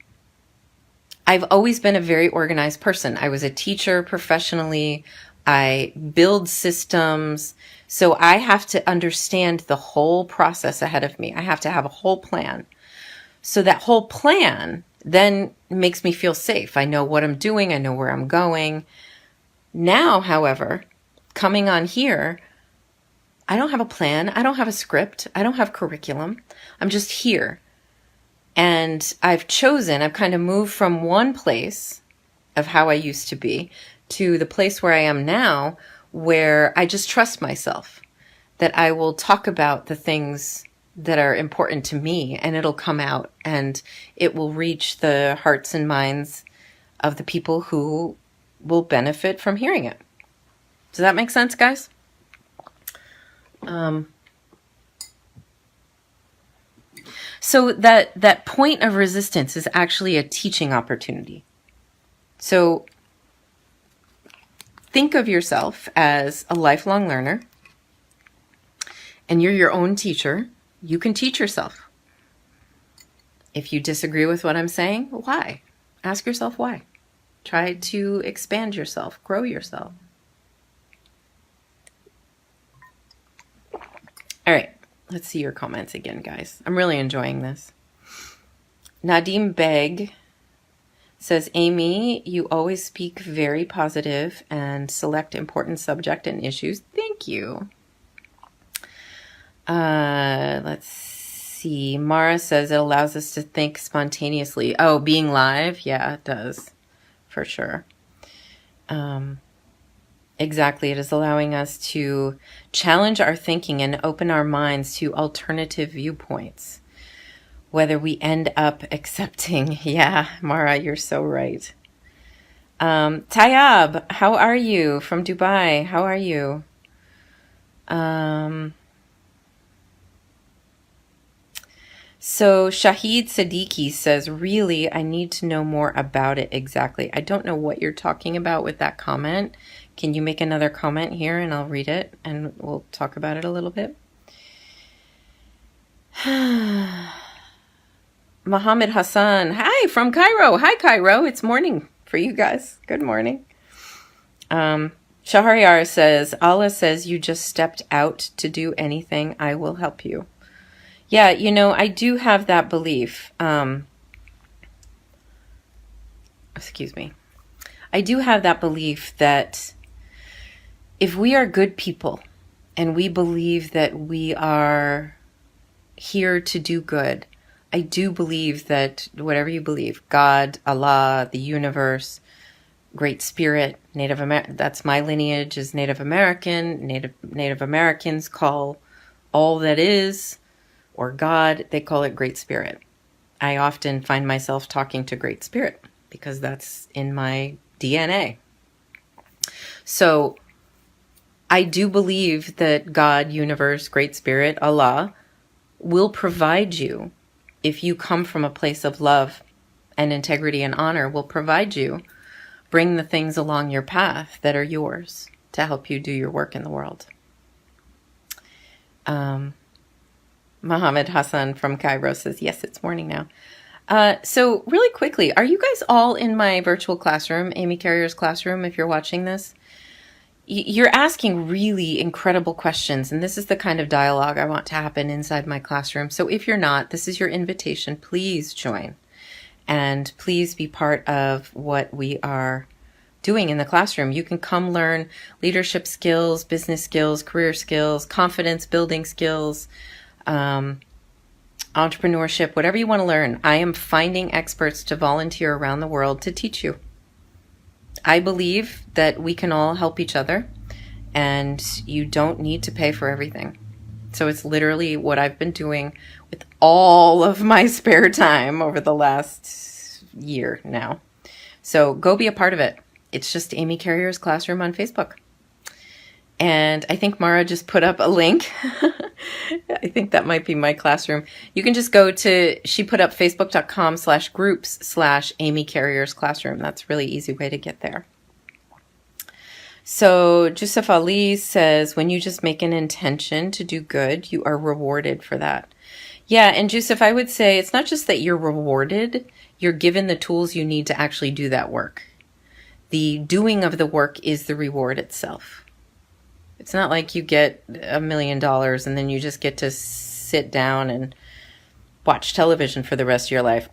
always been a very organized person. I was a teacher professionally. I build systems. So I have to understand the whole process ahead of me. I have to have a whole plan. So that whole plan then makes me feel safe. I know what I'm doing. I know where I'm going. Now, however, coming on here, I don't have a plan. I don't have a script. I don't have curriculum. I'm just here. And I've kind of moved from one place of how I used to be to the place where I am now, where I just trust myself that I will talk about the things that are important to me, and it'll come out and it will reach the hearts and minds of the people who will benefit from hearing it. Does that make sense, guys? So that point of resistance is actually a teaching opportunity. So think of yourself as a lifelong learner, and you're your own teacher. You can teach yourself. If you disagree with what I'm saying, why? Ask yourself why. Try to expand yourself, grow yourself. All right, let's see your comments again, guys. I'm really enjoying this. Nadim Beg says, Amy, you always speak very positive and select important subject and issues. Thank you. Let's see. Mara says it allows us to think spontaneously. Oh, being live? Yeah, it does. For sure. Exactly. It is allowing us to challenge our thinking and open our minds to alternative viewpoints. whether we end up accepting. Yeah, Mara, you're so right. Tayab, how are you from Dubai? How are you? So Shahid Siddiqui says, really, I need to know more about it exactly. I don't know what you're talking about with that comment. Can you make another comment here and I'll read it and we'll talk about it a little bit? Mohammed Hassan, hi from Cairo. Hi, Cairo. It's morning for you guys. Good morning. Shahryar says, Allah says you just stepped out to do anything. I will help you. Yeah, I do have that belief. Excuse me. I do have that belief that if we are good people and we believe that we are here to do good, I do believe that whatever you believe, God, Allah, the universe, Great Spirit, that's my lineage is Native American. Native Americans call all that is, or God, they call it Great Spirit. I often find myself talking to Great Spirit because that's in my DNA. So I do believe that God, universe, Great Spirit, Allah will provide you, if you come from a place of love and integrity and honor, will provide you, bring the things along your path that are yours to help you do your work in the world. Mohammed Hassan from Cairo says, yes, it's morning now. So really quickly, are you guys all in my virtual classroom, Amy Carrier's classroom, if you're watching this? You're asking really incredible questions, and this is the kind of dialogue I want to happen inside my classroom. So if you're not, this is your invitation. Please join, and please be part of what we are doing in the classroom. You can come learn leadership skills, business skills, career skills, confidence building skills, entrepreneurship, whatever you want to learn. I am finding experts to volunteer around the world to teach you. I believe that we can all help each other, and you don't need to pay for everything. So it's literally what I've been doing with all of my spare time over the last year now. So go be a part of it. It's just Amy Carrier's classroom on Facebook. And I think Mara just put up a link. I think that might be my classroom. You can just go to, she put up facebook.com/groups/Amy Carrier's classroom. That's a really easy way to get there. So Joseph Ali says, when you just make an intention to do good, you are rewarded for that. Yeah, and Joseph, I would say it's not just that you're rewarded, you're given the tools you need to actually do that work. The doing of the work is the reward itself. It's not like you get $1 million and then you just get to sit down and watch television for the rest of your life.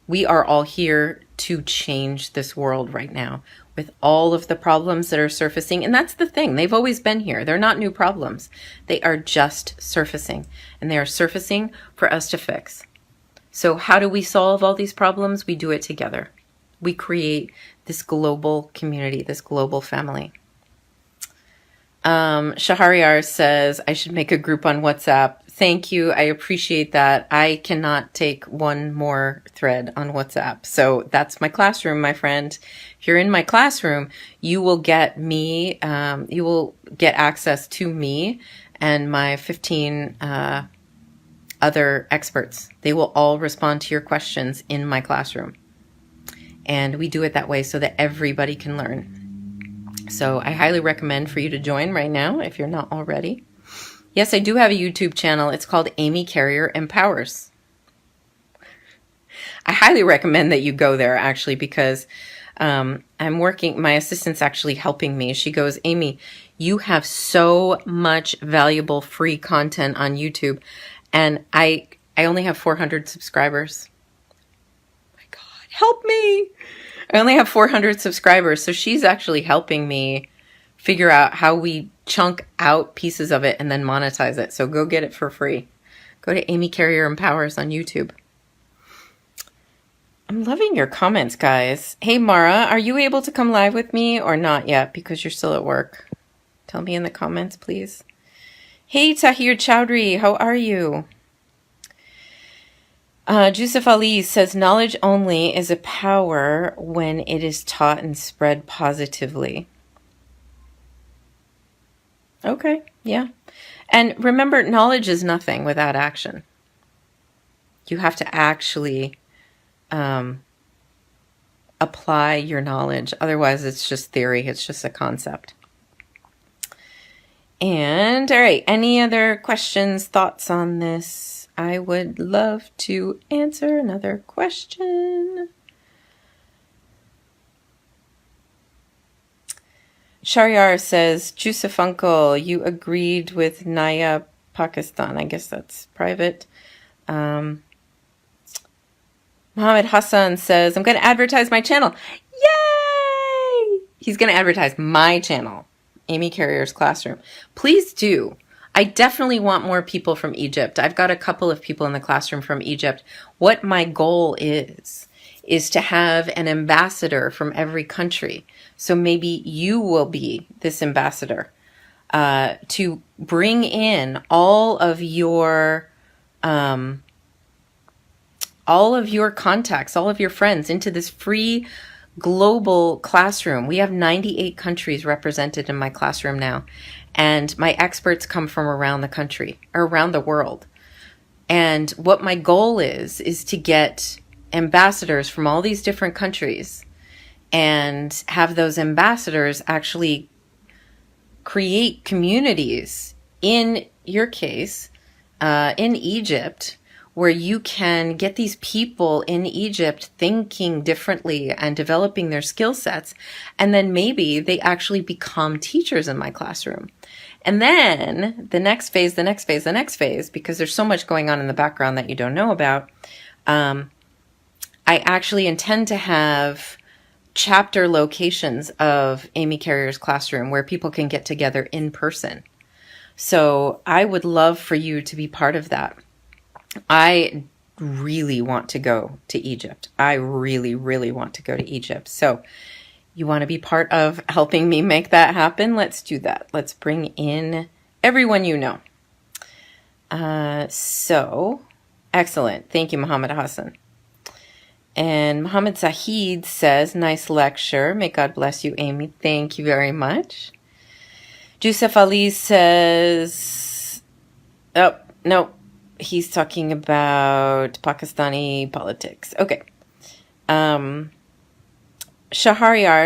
We are all here to change this world right now with all of the problems that are surfacing. And that's the thing. They've always been here. They're not new problems. They are just surfacing. And they are surfacing for us to fix. So how do we solve all these problems? We do it together. We create this global community, this global family. Shahryar says, I should make a group on WhatsApp. Thank you. I appreciate that. I cannot take one more thread on WhatsApp. So that's my classroom, my friend. If you're in my classroom, you will get me, you will get access to me and my 15 other experts. They will all respond to your questions in my classroom. And we do it that way so that everybody can learn. So I highly recommend for you to join right now if you're not already. Yes, I do have a YouTube channel. It's called Amy Carrier Empowers. I highly recommend that you go there actually because I'm working, my assistant's actually helping me. She goes, Amy, you have so much valuable free content on YouTube and I only have 400 subscribers. Oh my God, help me. I only have 400 subscribers, so she's actually helping me figure out how we chunk out pieces of it and then monetize it. So go get it for free. Go to Amy Carrier Empowers on YouTube. I'm loving your comments, guys. Hey, Mara, are you able to come live with me or not yet because you're still at work? Tell me in the comments, please. Hey, Tahir Chowdhury, how are you? Jusuf Ali says knowledge only is a power when it is taught and spread positively. Okay, yeah. And remember, knowledge is nothing without action. You have to actually apply your knowledge. Otherwise, it's just theory. It's just a concept. And, all right, any other questions, thoughts on this? I would love to answer another question. Shariar says, Jusuf Uncle, you agreed with Naya Pakistan. I guess that's private. Mohammed Hassan says, I'm going to advertise my channel. Yay! He's going to advertise my channel, Amy Carrier's Classroom. Please do. I definitely want more people from Egypt. I've got a couple of people in the classroom from Egypt. What my goal is to have an ambassador from every country. So maybe you will be this ambassador to bring in all of your contacts, all of your friends into this free global classroom. We have 98 countries represented in my classroom now. And my experts come from around the country, or around the world. And what my goal is to get ambassadors from all these different countries and have those ambassadors actually create communities, in your case, in Egypt, where you can get these people in Egypt thinking differently and developing their skill sets. And then maybe they actually become teachers in my classroom. And then the next phase, because there's so much going on in the background that you don't know about, I actually intend to have chapter locations of Amy Carrier's Classroom where people can get together in person. So I would love for you to be part of that. I really want to go to Egypt. I really, really want to go to Egypt. So you want to be part of helping me make that happen? Let's do that. Let's bring in everyone you know. So excellent. Thank you, Muhammad Hassan. And Muhammad Zahid says, nice lecture. May God bless you, Amy. Thank you very much. Jusuf Ali says, oh, no. He's talking about Pakistani politics. Okay. Shahryar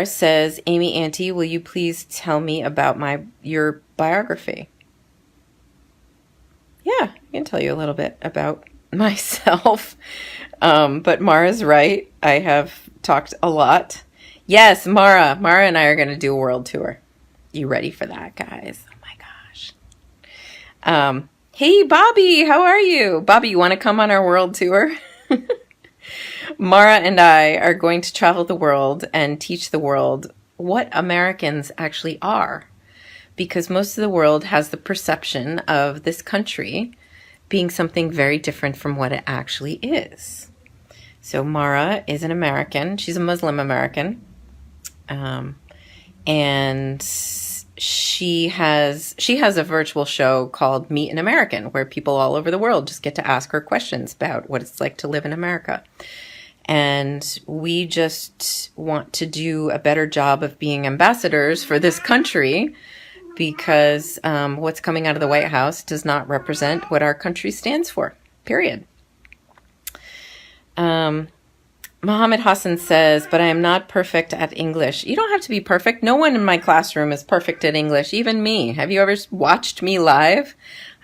says, Amy Auntie, will you please tell me about your biography? Yeah, I can tell you a little bit about myself. But Mara's right. I have talked a lot. Yes, Mara. Mara and I are going to do a world tour. You ready for that, guys? Oh my gosh. Hey, Bobby, how are you? Bobby, you want to come on our world tour? Mara and I are going to travel the world and teach the world what Americans actually are. Because most of the world has the perception of this country being something very different from what it actually is. So Mara is an American. She's a Muslim American. And she has a virtual show called Meet an American, where people all over the world just get to ask her questions about what it's like to live in America. And we just want to do a better job of being ambassadors for this country, because what's coming out of the White House does not represent what our country stands for, period. Mohammed Hassan says, but I am not perfect at English. You don't have to be perfect. No one in my classroom is perfect at English, even me. Have you ever watched me live?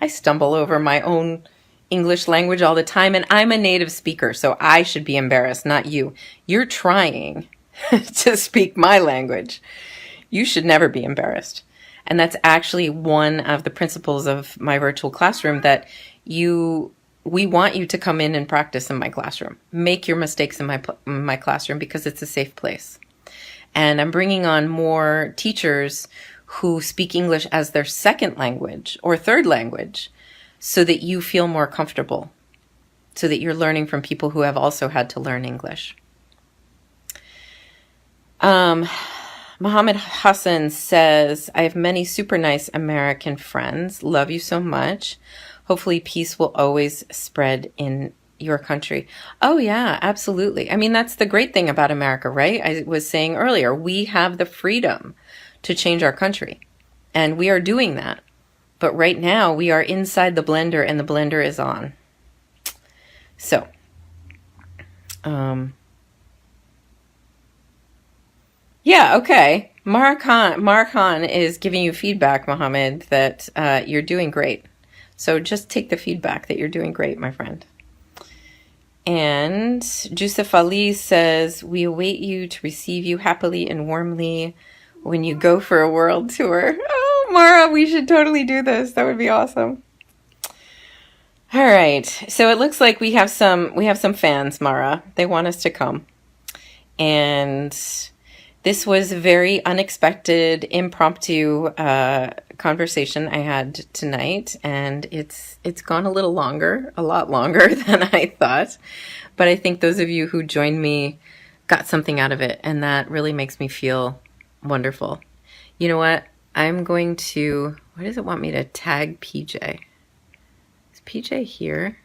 I stumble over my own English language all the time, and I'm a native speaker, so I should be embarrassed, not you. You're trying to speak my language. You should never be embarrassed. And that's actually one of the principles of my virtual classroom, that we want you to come in and practice in my classroom. Make your mistakes in my classroom, because it's a safe place. And I'm bringing on more teachers who speak English as their second language or third language, so that you feel more comfortable, so that you're learning from people who have also had to learn English. Mohammed Hassan says, I have many super nice American friends. Love you so much. Hopefully peace will always spread in your country. Oh, yeah, absolutely. I mean, that's the great thing about America, right? I was saying earlier, we have the freedom to change our country, and we are doing that. But right now, we are inside the blender, and the blender is on. So, yeah, okay. Mark Han is giving you feedback, Mohammed, that you're doing great. So just take the feedback that you're doing great, my friend. And Jusuf Ali says, we await you to receive you happily and warmly when you go for a world tour. Oh, Mara, we should totally do this. That would be awesome. All right. So it looks like we have some fans, Mara. They want us to come. And this was a very unexpected, impromptu conversation I had tonight, and it's gone a lot longer than I thought. But I think those of you who joined me got something out of it, and that really makes me feel wonderful. You know what? I'm going to, why does it want me to tag PJ? Is PJ here?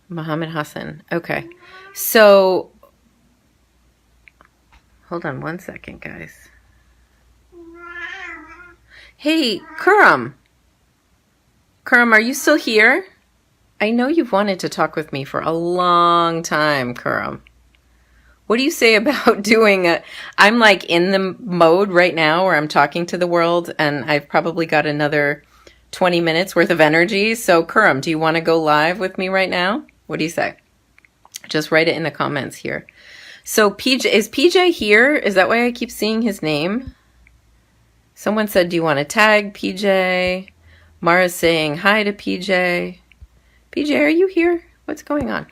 Mohammed Hassan. Okay. So, hold on one second, guys. Hey, Kuram. Kuram, are you still here? I know you've wanted to talk with me for a long time, Kuram. What do you say about doing a... I'm like in the mode right now where I'm talking to the world, and I've probably got another 20 minutes worth of energy. So, Kuram, do you want to go live with me right now? What do you say? Just write it in the comments here. So PJ, is PJ here? Is that why I keep seeing his name? Someone said, do you want to tag PJ? Mara's saying hi to PJ. PJ, are you here? What's going on?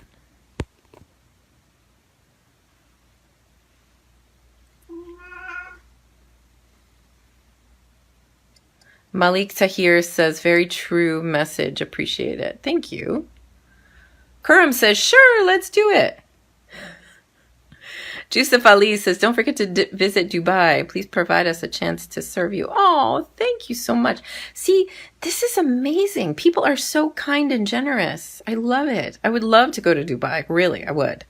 Malik Tahir says, very true message. Appreciate it. Thank you. Kuram says, sure, let's do it. Jusuf Ali says, don't forget to visit Dubai. Please provide us a chance to serve you. Oh, thank you so much. See, this is amazing. People are so kind and generous. I love it. I would love to go to Dubai. Really, I would.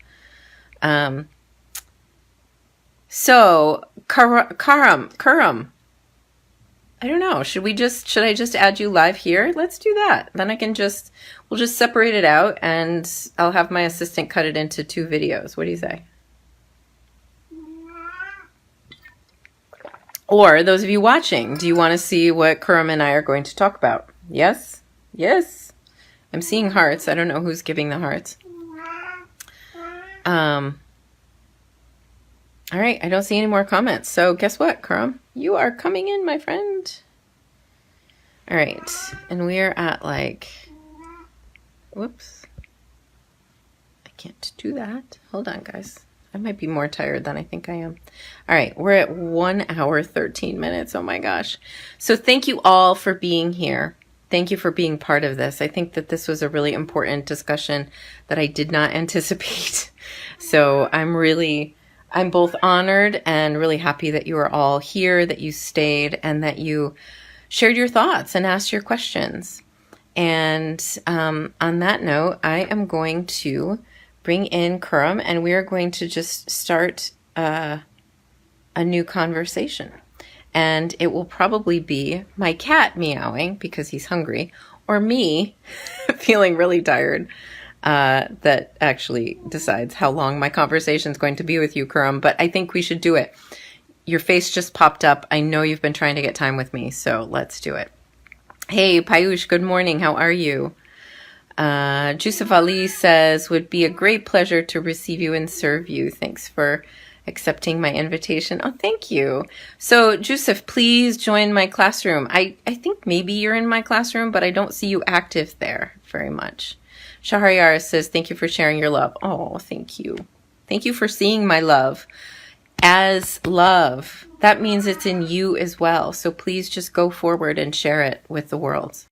So, Kuram, I don't know. Should I just add you live here? Let's do that. Then we'll just separate it out, and I'll have my assistant cut it into 2 videos. What do you say? Or those of you watching, do you want to see what Kuram and I are going to talk about? Yes? Yes? I'm seeing hearts. I don't know who's giving the hearts. All right. I don't see any more comments. So guess what, Kuram? You are coming in, my friend. All right. And we are at like... Whoops. I can't do that. Hold on, guys. I might be more tired than I think I am. All right, we're at 1 hour, 13 minutes. Oh my gosh. So thank you all for being here. Thank you for being part of this. I think that this was a really important discussion that I did not anticipate. So I'm both honored and really happy that you are all here, that you stayed, and that you shared your thoughts and asked your questions. And on that note, I am going to bring in Kuram, and we are going to just start a new conversation. And it will probably be my cat meowing because he's hungry, or me feeling really tired that actually decides how long my conversation is going to be with you, Kuram. But I think we should do it. Your face just popped up. I know you've been trying to get time with me, so let's do it. Hey, Payush, good morning. How are you? Jusuf Ali says, would be a great pleasure to receive you and serve you. Thanks for accepting my invitation. Oh, thank you. So, Jusuf, please join my classroom. I think maybe you're in my classroom, but I don't see you active there very much. Shahriyar says, thank you for sharing your love. Oh, thank you. Thank you for seeing my love as love. That means it's in you as well. So please just go forward and share it with the world.